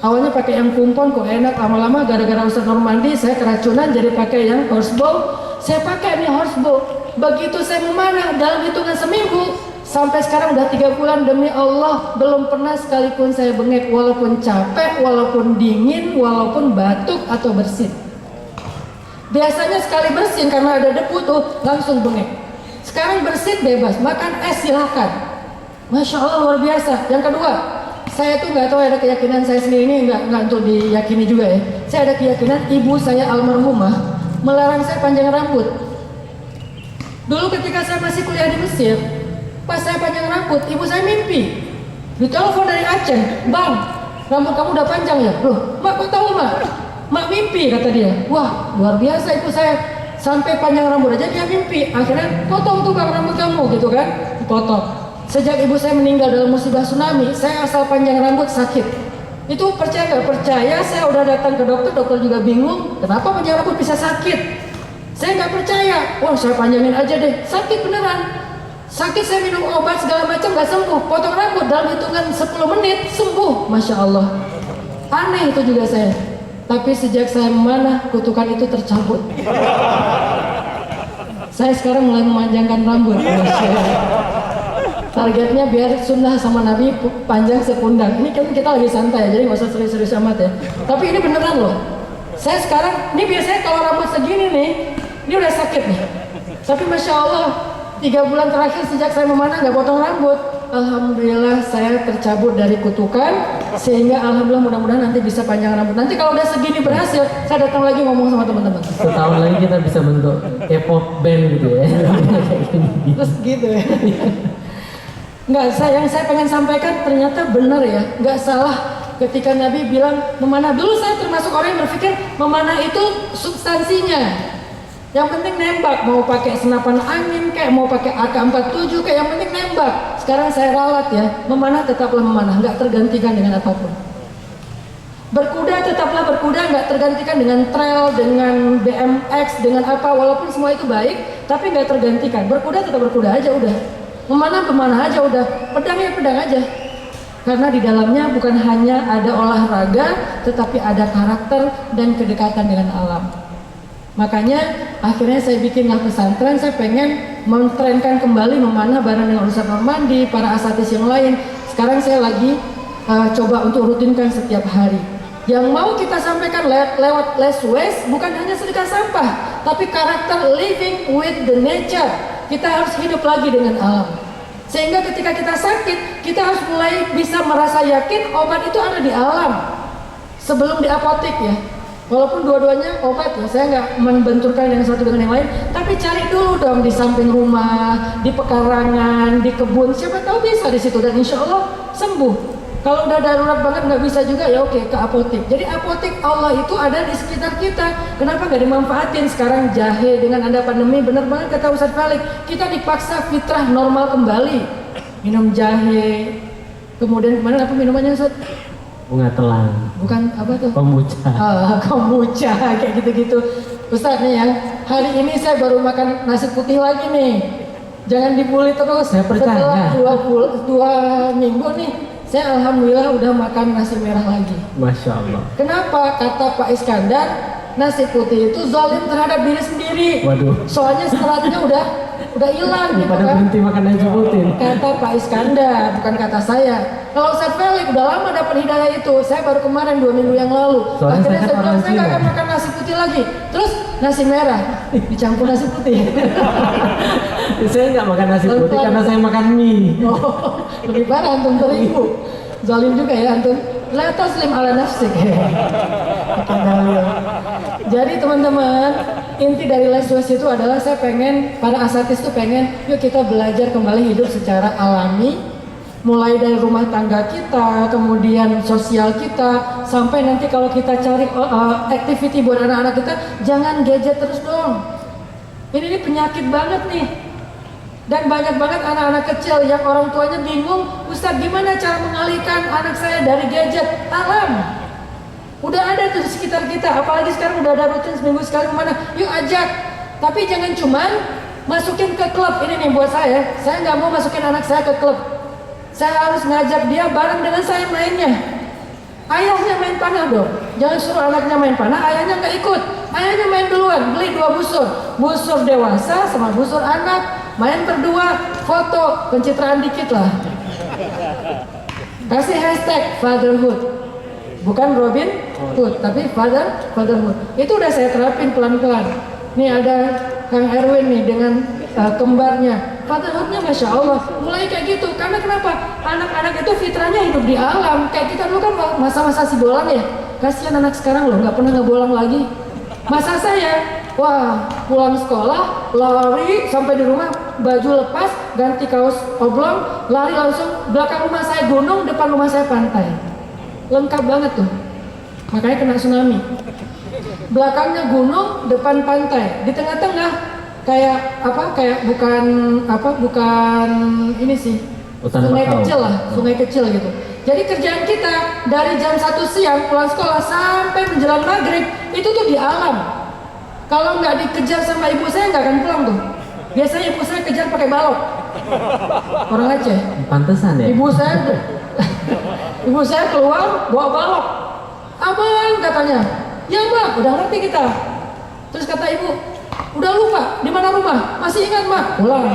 Awalnya pakai yang kumpon kok enak, lama-lama gara-gara Ustaz Normandi saya keracunan jadi pakai yang horsebow. Saya pakai nih horsebow. Begitu saya memanah dalam hitungan seminggu sampai sekarang udah 3 bulan, demi Allah belum pernah sekalipun saya bengek, walaupun capek, walaupun dingin, walaupun batuk atau bersin. Biasanya sekali bersin karena ada debu tuh langsung bengek. Sekarang bersin bebas, makan es silahkan. Masya Allah luar biasa. Yang kedua, saya tuh nggak tahu, ada keyakinan saya sendiri ini nggak untuk diyakini juga ya. Saya ada keyakinan ibu saya almarhumah melarang saya panjang rambut. Dulu ketika saya masih kuliah di Mesir, pas saya panjang rambut, ibu saya mimpi. Ditelepon dari Aceh, "Bang, rambut kamu udah panjang ya?" "Loh, Mak, kok tahu, Mak?" "Mak mimpi," kata dia. Wah, luar biasa ibu saya. Sampai panjang rambut aja dia mimpi. Akhirnya, "Potong tuh Bang rambut kamu," gitu kan. Dipotong. Sejak ibu saya meninggal dalam musibah tsunami, saya asal panjang rambut sakit. Itu percaya nggak percaya, saya udah datang ke dokter, dokter juga bingung, kenapa panjang rambut bisa sakit. Saya nggak percaya, wah saya panjangin aja deh, sakit beneran. Sakit saya minum obat segala macam nggak sembuh, potong rambut dalam hitungan 10 menit sembuh, Masya Allah. Aneh itu juga saya. Tapi sejak saya memanah, kutukan itu tercabut. Saya sekarang mulai memanjangkan rambut, Masya Allah. Targetnya biar sunnah sama Nabi panjang sepundak. Ini kan kita lagi santai ya, jadi nggak usah serius-serius amat ya. Tapi ini beneran loh. Saya sekarang, ini biasanya kalau rambut segini nih, ini udah sakit nih. Tapi Masya Allah, 3 bulan terakhir sejak saya memanah nggak potong rambut, alhamdulillah saya tercabut dari kutukan, sehingga alhamdulillah mudah-mudahan nanti bisa panjang rambut. Nanti kalau udah segini berhasil, saya datang lagi ngomong sama teman-teman. Setahun lagi kita bisa bentuk K-pop band gitu ya. Terus gitu ya. Nggak, yang saya pengen sampaikan ternyata benar ya, nggak salah. Ketika Nabi bilang memanah, dulu saya termasuk orang yang berpikir memanah itu substansinya. Yang penting nembak, mau pakai senapan angin kayak mau pakai AK-47 kayak yang penting nembak. Sekarang saya ralat ya, memanah tetaplah memanah, nggak tergantikan dengan apapun. Berkuda tetaplah berkuda, nggak tergantikan dengan trail, dengan BMX, dengan apa, walaupun semua itu baik, tapi nggak tergantikan. Berkuda tetap berkuda aja udah, memanah aja udah, pedang ya pedang aja. Karena di dalamnya bukan hanya ada olahraga, tetapi ada karakter dan kedekatan dengan alam. Makanya akhirnya saya bikinlah pesantren, saya pengen mentrenkan kembali memanah bareng dengan Ustaz Normandi, para asatis yang lain. Sekarang saya lagi coba untuk rutinkan setiap hari. Yang mau kita sampaikan lewat less waste bukan hanya sedekah sampah, tapi karakter living with the nature. Kita harus hidup lagi dengan alam. Sehingga ketika kita sakit, kita harus mulai bisa merasa yakin obat itu ada di alam sebelum di apotek ya. Walaupun dua-duanya obat ya, saya nggak membenturkan yang satu dengan yang lain, tapi cari dulu dong di samping rumah, di pekarangan, di kebun, siapa tahu bisa di situ dan insya Allah sembuh. Kalau udah darurat banget nggak bisa juga ya oke ke apotek. Jadi apotek Allah itu ada di sekitar kita. Kenapa nggak dimanfaatin? Sekarang jahe dengan ada pandemi, bener banget kata Ustaz Falik, kita dipaksa fitrah normal kembali. Minum jahe, kemudian kemarin apa minumannya Ustaz? Bunga telang. Bukan apa tuh? Kombucha. Kombucha kayak gitu-gitu. Ustaz nih ya, hari ini saya baru makan nasi putih lagi nih. Jangan dibully terus. Saya percaya. Setelah 2 minggu nih, saya alhamdulillah udah makan nasi merah lagi. Masya Allah. Kenapa? Kata Pak Iskandar, nasi putih itu zalim terhadap diri sendiri. Waduh. Soalnya seratnya udah hilang gitu Pada kan. berhenti makan nasi putih. Kata Pak Iskandar, bukan kata saya. Kalau Ustaz Felix udah lama dapat hidayah itu, saya baru kemarin 2 minggu yang lalu. Soalnya Akhirnya saya bilang saya nggak akan Cina. makan nasi putih lagi. Terus nasi merah dicampur nasi putih. Saya nggak makan nasi putih Pelan-pelan. karena saya makan mie. Oh, lebih parah antum terigu. Zalim juga ya antum. La taslim ala nafsik. Makin dalil. Jadi teman-teman, inti dari Less Waste itu adalah saya pengen, para asatis itu pengen, yuk kita belajar kembali hidup secara alami, mulai dari rumah tangga kita, kemudian sosial kita, sampai nanti kalau kita cari activity buat anak-anak kita, jangan gadget terus dong. Ini penyakit banget nih. Dan banyak banget anak-anak kecil yang orang tuanya bingung, Ustadz gimana cara mengalihkan anak saya dari gadget? Alam. Udah ada tuh di sekitar kita, apalagi sekarang udah ada rutin seminggu sekali kemana, yuk ajak. Tapi jangan cuman masukin ke klub. Ini nih buat saya nggak mau masukin anak saya ke klub. Saya harus ngajak dia bareng dengan saya mainnya. Ayahnya main panah dong, jangan suruh anaknya main panah, ayahnya nggak ikut. Ayahnya main duluan, beli 2 busur, busur dewasa sama busur anak, main berdua, foto, pencitraan dikit lah. Kasih hashtag fatherhood, bukan Robin Hood, tapi fatherhood. Itu udah saya terapin pelan-pelan. Nih ada Kang Erwin nih dengan kembarnya, fatherhoodnya Masya Allah mulai kayak gitu. Karena kenapa? Anak-anak itu fitrahnya hidup di alam. Kayak kita dulu kan masa-masa si bolang ya. Kasihan anak sekarang loh, nggak pernah ngebolang lagi. Masa saya, wah pulang sekolah, lari sampai di rumah, baju lepas, ganti kaos oblong, lari langsung belakang rumah saya gunung, depan rumah saya pantai. Lengkap banget tuh. Makanya kena tsunami. Belakangnya gunung, depan pantai. Di tengah-tengah kayak apa? Kayak bukan ini sih. Sungai kecil lah, sungai kecil gitu. Jadi kerjaan kita dari jam 1 siang pulang sekolah sampai menjelang maghrib itu tuh di alam. Kalau nggak dikejar sama ibu saya nggak akan pulang tuh. Biasanya ibu saya kejar pakai balok. Orang Aceh. Pantesan ya. Ibu saya keluar bawa balok. Abang katanya, ya bang, udah ngerti kita. Terus kata ibu, udah lupa di mana rumah? Masih ingat mak? Pulang.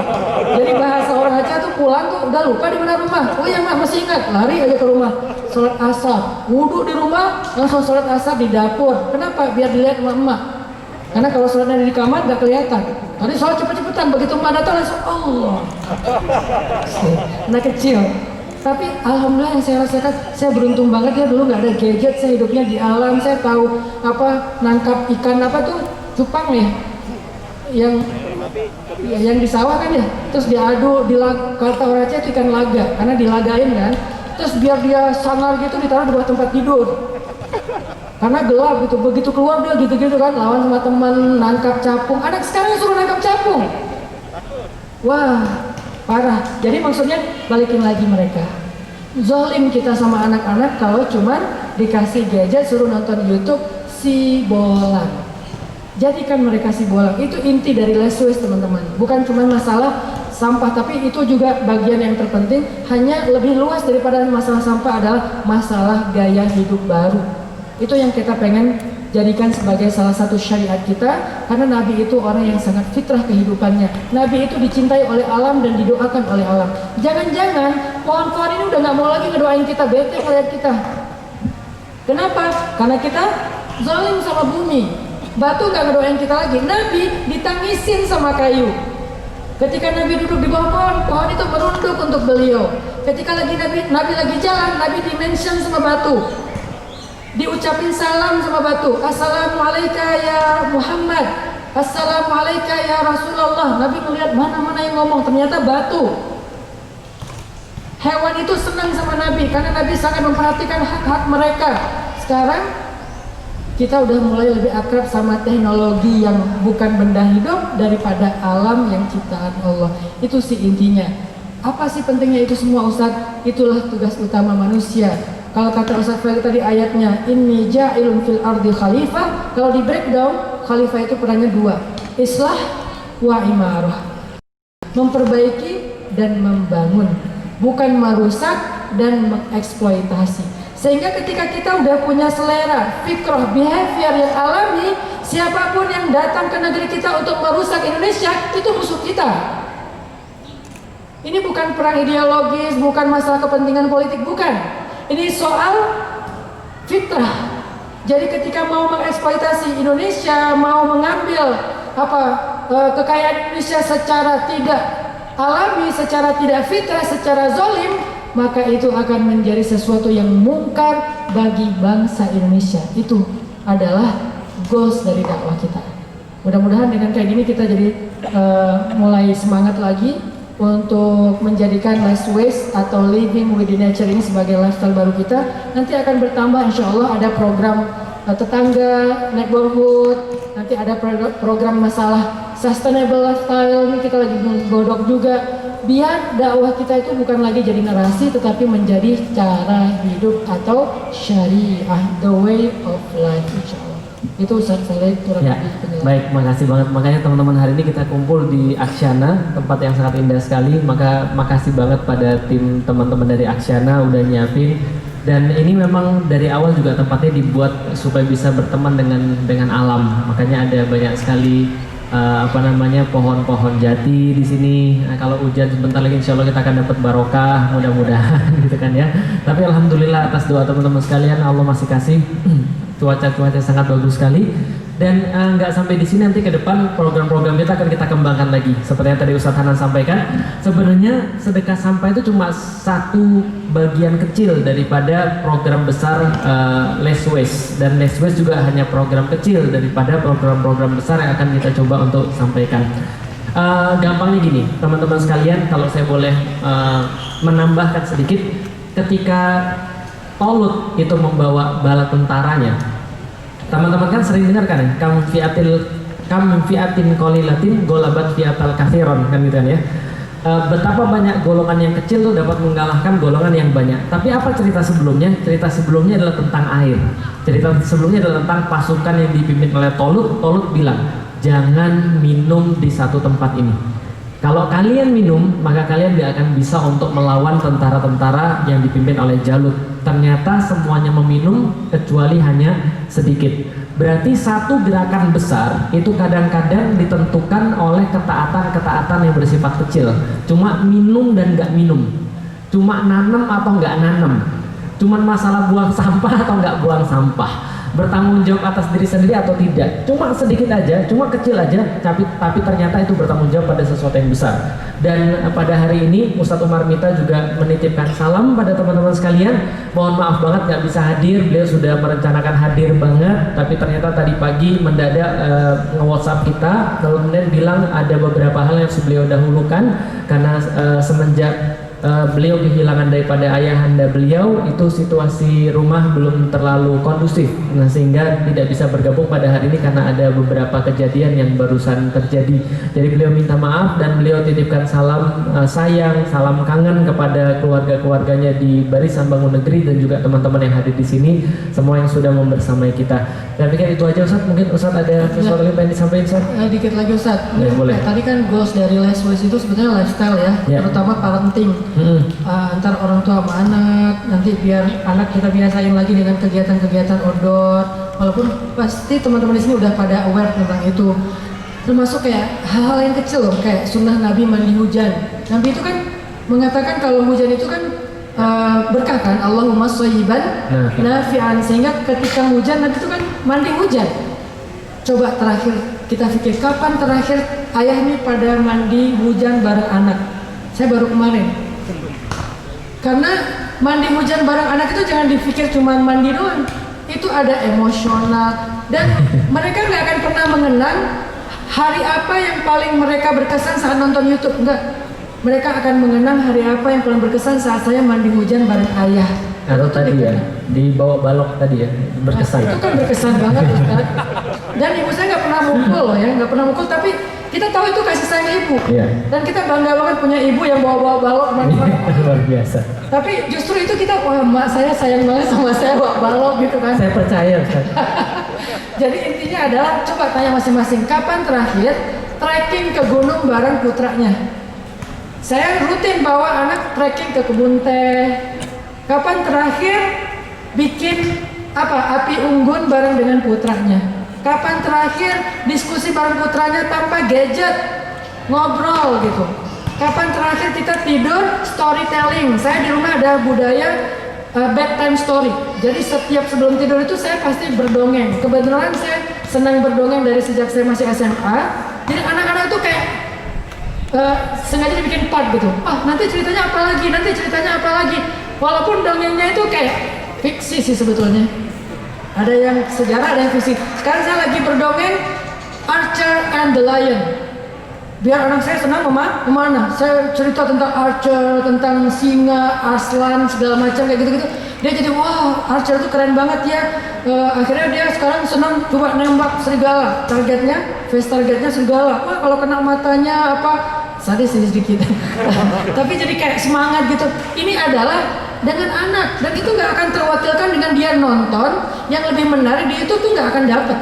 Jadi bahasa orang Aceh tuh pulang tuh udah lupa di mana rumah. Oh iya mak masih ingat. Lari aja ke rumah. Sholat asar, wudhu di rumah, langsung sholat asar di dapur. Kenapa? Biar dilihat emak-emak. Karena kalau sholatnya di kamar gak kelihatan. Tadi sholat cepet-cepetan, begitu emak datang langsung Allah. Anak kecil. Tapi alhamdulillah yang saya rasakan, saya beruntung banget ya dulu nggak ada gadget, saya hidupnya di alam, saya tahu apa nangkap ikan apa tuh cupang ya, yang di sawah kan ya, terus diadu kata orang Aceh itu ikan laga, karena dilagain kan, terus biar dia sangar gitu ditaruh di bawah tempat tidur, karena gelap gitu, begitu keluar dia gitu-gitu kan, lawan sama teman nangkap capung, anak sekarang suruh nangkap capung, wah. Parah. Jadi maksudnya balikin lagi mereka. Zolim kita sama anak-anak kalau cuman dikasih gadget suruh nonton YouTube si bolang. Jadikan mereka si bolang. Itu inti dari Less Waste teman-teman. Bukan cuma masalah sampah, tapi itu juga bagian yang terpenting. Hanya lebih luas daripada masalah sampah adalah masalah gaya hidup baru. Itu yang kita pengen jadikan sebagai salah satu syariat kita, karena Nabi itu orang yang sangat fitrah kehidupannya. Nabi itu dicintai oleh alam dan didoakan oleh alam. Jangan-jangan pohon-pohon ini udah nggak mau lagi ngedoain kita, bete ngeliat kita. Kenapa? Karena kita zalim sama bumi. Batu nggak ngedoain kita lagi. Nabi ditangisin sama kayu. Ketika Nabi duduk di bawah pohon, pohon itu merunduk untuk beliau. Ketika Nabi lagi jalan, Nabi dimention sama batu. Diucapin salam sama batu. Assalamualaikum ya Muhammad. Assalamualaikum ya Rasulullah. Nabi melihat mana-mana yang ngomong, ternyata batu. Hewan itu senang sama Nabi karena Nabi sangat memperhatikan hak-hak mereka. Sekarang kita udah mulai lebih akrab sama teknologi yang bukan benda hidup daripada alam yang ciptaan Allah. Itu sih intinya. Apa sih pentingnya itu semua Ustaz? Itulah tugas utama manusia. Kalau kata Ustaz Fahri tadi ayatnya inni ja'ilun fil ardi khalifah, kalau di breakdown khalifah itu perannya dua, islah wa imarah, memperbaiki dan membangun, bukan merusak dan mengeksploitasi. Sehingga ketika kita udah punya selera, fikrah, behavior yang alami, siapapun yang datang ke negeri kita untuk merusak Indonesia itu musuh kita. Ini bukan perang ideologis, bukan masalah kepentingan politik, bukan. Ini soal fitrah. Jadi ketika mau mengeksploitasi Indonesia, mau mengambil kekayaan Indonesia secara tidak alami, secara tidak fitrah, secara zolim, maka itu akan menjadi sesuatu yang mungkar bagi bangsa Indonesia. Itu adalah goals dari dakwah kita. Mudah-mudahan dengan kayak gini kita jadi mulai semangat lagi untuk menjadikan Less Waste atau Living with the Nature ini sebagai lifestyle baru kita. Nanti akan bertambah, insya Allah ada program tetangga, neighborhood, nanti ada program masalah sustainable lifestyle, ini kita lagi godok juga, biar dakwah kita itu bukan lagi jadi narasi tetapi menjadi cara hidup atau syariah, the way of life, insya Allah. Itu Ustaz Saleh kurang ya, lebih. baik, makasih banget. Makanya teman-teman hari ini kita kumpul di Aksiana, tempat yang sangat indah sekali. Maka makasih banget pada tim teman-teman dari Aksiana udah nyiapin. Dan ini memang dari awal juga tempatnya dibuat supaya bisa berteman dengan alam. Makanya ada banyak sekali pohon-pohon jati di sini. Nah, kalau hujan sebentar lagi insya Allah kita akan dapat barokah, mudah-mudahan gitu kan ya. Tapi alhamdulillah atas doa teman-teman sekalian Allah masih kasih cuaca sangat bagus sekali. Dan nggak sampai di sini, nanti ke depan program-program kita akan kita kembangkan lagi. Seperti yang tadi Ustadz Hanan sampaikan, sebenarnya sedekah sampah itu cuma satu bagian kecil daripada program besar Less Waste, dan Less Waste juga hanya program kecil daripada program-program besar yang akan kita coba untuk sampaikan. Gampangnya gini, teman-teman sekalian, kalau saya boleh menambahkan sedikit, ketika Tolut itu membawa bala tentaranya, teman-teman kan sering dengar kan, kam fiatin qalilatin golabat fiatal kathiron, kan gitu kan ya. Betapa banyak golongan yang kecil tuh dapat mengalahkan golongan yang banyak. Tapi apa cerita sebelumnya? Cerita sebelumnya adalah tentang air. Cerita sebelumnya adalah tentang pasukan yang dipimpin oleh Tolut. Tolut bilang, jangan minum di satu tempat ini. Kalau kalian minum, maka kalian tidak akan bisa untuk melawan tentara-tentara yang dipimpin oleh Jalut. Ternyata semuanya meminum kecuali hanya sedikit. Berarti satu gerakan besar itu kadang-kadang ditentukan oleh ketaatan-ketaatan yang bersifat kecil. Cuma minum dan nggak minum, cuma nanam atau nggak nanam, cuma masalah buang sampah atau nggak buang sampah, bertanggung jawab atas diri sendiri atau tidak, cuma sedikit aja, cuma kecil aja, tapi ternyata itu bertanggung jawab pada sesuatu yang besar. Dan pada hari ini Ustadz Umar Mita juga menitipkan salam pada teman-teman sekalian. Mohon maaf banget nggak bisa hadir, beliau sudah merencanakan hadir banget, tapi ternyata tadi pagi mendadak nge-WhatsApp kita, lalu kemudian bilang ada beberapa hal yang harus beliau dahulukan karena semenjak beliau kehilangan daripada ayahanda beliau, itu situasi rumah belum terlalu kondusif, nah sehingga tidak bisa bergabung pada hari ini karena ada beberapa kejadian yang barusan terjadi. Jadi beliau minta maaf dan beliau titipkan salam sayang, salam kangen kepada keluarga-keluarganya di Barisan Bangun Negeri dan juga teman-teman yang hadir di sini, semua yang sudah membersamai kita. Dan pikir itu aja Ustadz, mungkin Ustadz ada sesuatu yang pengen disampaikan Ustadz? Dikit lagi Ustadz, boleh. Tadi kan goals dari Less Waste itu sebetulnya lifestyle ya, terutama parenting. Antar orang tua sama anak, nanti biar anak kita biasain lagi dengan kegiatan-kegiatan outdoor. Walaupun pasti teman-teman di sini udah pada aware tentang itu. Termasuk kayak hal-hal yang kecil loh, kayak sunnah Nabi mandi hujan. Nabi itu kan mengatakan kalau hujan itu kan berkah kan, Allahumma shayyiban nafi'an, sehingga ketika hujan Nabi itu kan mandi hujan. Coba terakhir kita pikir, kapan terakhir ayah ini pada mandi hujan bareng anak? Saya baru kemarin. Karena mandi hujan bareng anak itu jangan dipikir cuma mandi doang, itu ada emosional, dan mereka nggak akan pernah mengenang hari apa yang paling mereka berkesan saat nonton YouTube. Enggak, mereka akan mengenang hari apa yang paling berkesan saat saya mandi hujan bareng ayah. Atau tadi ya, dibawa balok tadi ya, berkesan. Itu kan berkesan banget Ustaz. Dan ibu saya nggak pernah mukul loh ya, nggak pernah mukul, tapi kita tahu itu kasih sayang ibu. Iya. Dan kita bangga banget punya ibu yang bawa balok kemana-mana. Luar biasa. Tapi justru itu kita, wah mak saya sayang banget sama saya bawa balok gitu kan. Saya percaya Ustaz. Jadi intinya adalah coba tanya masing-masing, kapan terakhir trekking ke gunung bareng putranya? Saya rutin bawa anak trekking ke kebun teh. Kapan terakhir bikin api unggun bareng dengan putranya? Kapan terakhir diskusi bareng putranya tanpa gadget, ngobrol gitu? Kapan terakhir kita tidur storytelling? Saya di rumah ada budaya bedtime story. Jadi setiap sebelum tidur itu saya pasti berdongeng. Kebetulan saya senang berdongeng dari sejak saya masih SMA. Jadi anak-anak itu kayak sengaja dibikin part gitu. Nanti ceritanya apa lagi? Nanti ceritanya apa lagi? Walaupun dongengnya itu kayak fiksi sih sebetulnya. Ada yang sejarah, ada yang fiksi. Sekarang saya lagi berdongeng Archer and the Lion. Biar anak saya senang kemana? Saya cerita tentang Archer, tentang singa, Arslan, segala macam kayak gitu-gitu. Dia jadi wah, Archer itu keren banget ya. Akhirnya dia sekarang senang coba nembak serigala. Face targetnya serigala. Wah, kalau kena matanya apa? Sadis sedikit. Tapi jadi kayak semangat gitu. Ini adalah dengan anak, dan itu nggak akan terwakilkan dengan dia nonton yang lebih menarik di itu tuh nggak akan dapet.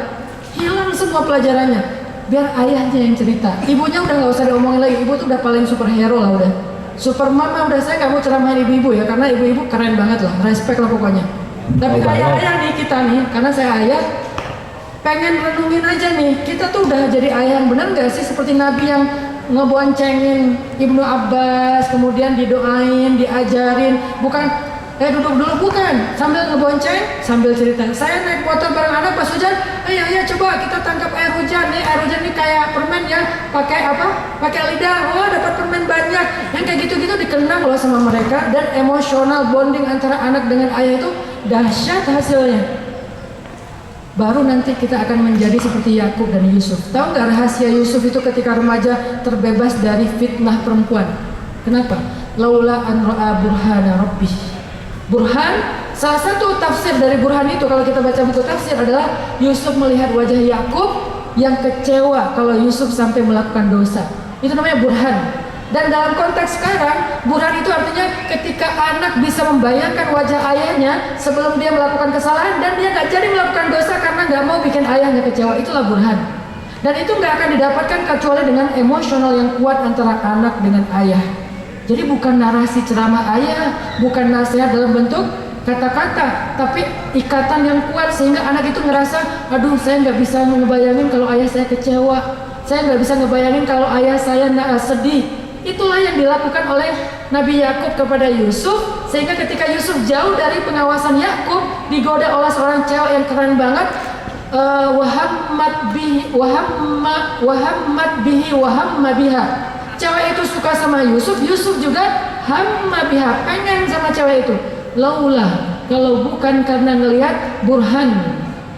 Hilang semua pelajarannya. Biar ayahnya yang cerita, ibunya udah nggak usah diomongin lagi, ibu tuh udah paling superhero lah, udah Superman mah udah. Saya nggak mau ceramahin ibu-ibu ya, karena ibu-ibu keren banget lah, respect lah pokoknya. Tapi ayah-ayah nih kita nih, karena saya ayah, pengen renungin aja nih, kita tuh udah jadi ayah yang benar nggak sih, seperti Nabi yang ngeboncengin Ibnu Abbas, kemudian didoain, diajarin, bukan duduk dulu, bukan, sambil ngebonceng, sambil cerita. Saya naik motor bareng anak pas hujan, ya coba kita tangkap air hujan nih, air hujan nih kayak permen ya, pakai apa? Pakai lidah, wah dapat permen banyak. Yang kayak gitu-gitu dikenang loh sama mereka, dan emosional bonding antara anak dengan ayah itu dahsyat hasilnya. Baru nanti kita akan menjadi seperti Yakub dan Yusuf. Tahu nggak rahasia Yusuf itu ketika remaja terbebas dari fitnah perempuan? Kenapa? Laula an ra'a burhana rabbih. Burhan, salah satu tafsir dari burhan itu kalau kita baca buku tafsir adalah Yusuf melihat wajah Yakub yang kecewa kalau Yusuf sampai melakukan dosa. Itu namanya burhan. Dan dalam konteks sekarang, burhan itu artinya ketika anak bisa membayangkan wajah ayahnya sebelum dia melakukan kesalahan dan dia nggak jadi melakukan dosa karena nggak mau bikin ayahnya kecewa. Itulah burhan. Dan itu nggak akan didapatkan kecuali dengan emosional yang kuat antara anak dengan ayah. Jadi bukan narasi ceramah ayah, bukan nasihat dalam bentuk kata-kata, tapi ikatan yang kuat sehingga anak itu ngerasa, aduh saya nggak bisa ngebayangin kalau ayah saya kecewa, saya nggak bisa ngebayangin kalau ayah saya sedih. Itulah yang dilakukan oleh Nabi Yakub kepada Yusuf, sehingga ketika Yusuf jauh dari pengawasan Yakub, digoda oleh seorang cewek yang keren banget, wahammat bihi wahamma biha. Cewek itu suka sama Yusuf, Yusuf juga hamma biha, pengen sama cewek itu. Laula, kalau bukan karena ngelihat burhan.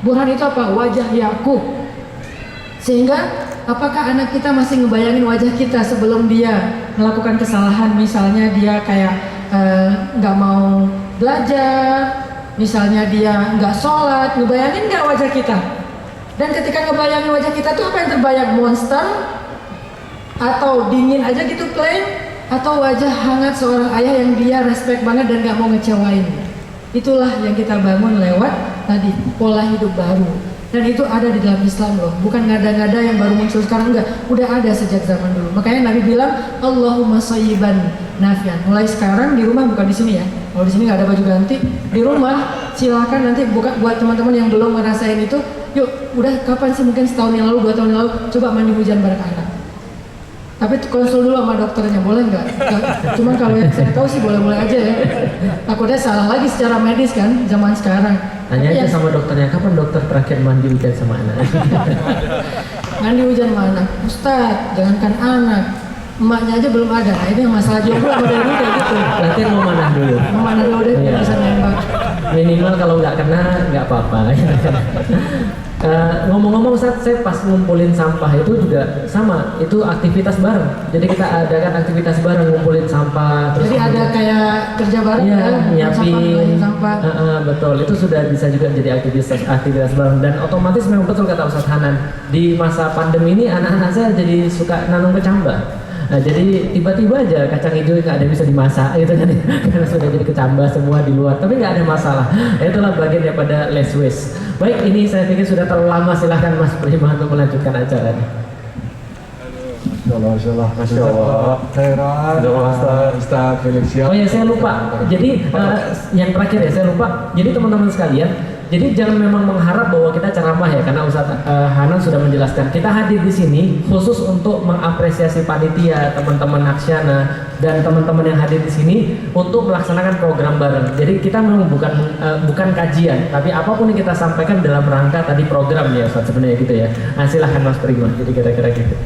Burhan itu apa? Wajah Yakub. Sehingga apakah anak kita masih ngebayangin wajah kita sebelum dia melakukan kesalahan? Misalnya dia kayak nggak mau belajar, misalnya dia nggak sholat, ngebayangin nggak wajah kita? Dan ketika ngebayangin wajah kita tuh apa yang terbayang? Monster? Atau dingin aja gitu plain? Atau wajah hangat seorang ayah yang dia respect banget dan nggak mau ngecewain? Itulah yang kita bangun lewat tadi pola hidup baru. Dan itu ada di dalam Islam loh, bukan ngada-ngada yang baru muncul sekarang, enggak, udah ada sejak zaman dulu. Makanya Nabi bilang Allahumma shayyiban nafian. Mulai sekarang di rumah, bukan di sini ya. Kalau di sini nggak ada baju ganti, di rumah silakan nanti buka buat teman-teman yang belum ngerasain itu. Yuk, udah kapan sih, mungkin setahun yang lalu, 2 tahun yang lalu, coba mandi hujan bareng anak. Tapi konsul dulu sama dokternya, boleh nggak? Cuman kalau yang saya tahu sih boleh-boleh aja ya. Takutnya salah lagi secara medis kan zaman sekarang. Tanya aja sama dokternya, kapan dokter terakhir mandi hujan sama anak? Mandi hujan sama anak, Ustaz, jangankan anak, emaknya aja belum ada. Nah, ini yang masalah jomblo sama dari dulu kayak gitu. Latihan memanah dulu. Memanah dulu deh, Iya. bisa nembak. Minimal kalau nggak kena nggak apa-apa. Ngomong-ngomong, saat saya pas ngumpulin sampah itu juga sama, itu aktivitas bareng. Jadi kita adakan aktivitas bareng, ngumpulin sampah. Terus Jadi ada kayak kerja bareng iya, ya, nyiapin sampah. betul, itu sudah bisa juga jadi aktivitas bareng. Dan otomatis memang betul kata Ustadz Hanan, di masa pandemi ini anak-anak saya jadi suka nanam kecambah. Nah, jadi tiba-tiba aja kacang hijau nggak ada bisa dimasak gitu kan, karena sudah jadi kecambah semua di luar, tapi nggak ada masalah. Itulah bagian daripada less waste. Baik, ini saya pikir sudah terlalu lama, silahkan Mas Prima untuk melanjutkan acaranya. Masya Allah. Khairan. Ustaz Felix. Oh ya, saya lupa. Jadi yang terakhir ya, saya lupa. Jadi teman-teman sekalian, jadi jangan memang mengharap bahwa kita ceramah ya, karena Ustadz Hanan sudah menjelaskan. Kita hadir di sini khusus untuk mengapresiasi panitia, teman-teman Aksyana, dan teman-teman yang hadir di sini untuk melaksanakan program bareng. Jadi kita memang bukan kajian, tapi apapun yang kita sampaikan dalam rangka tadi program ya Ustadz sebenarnya gitu ya. Nah, silahkan Mas Prima. Jadi kira-kira gitu.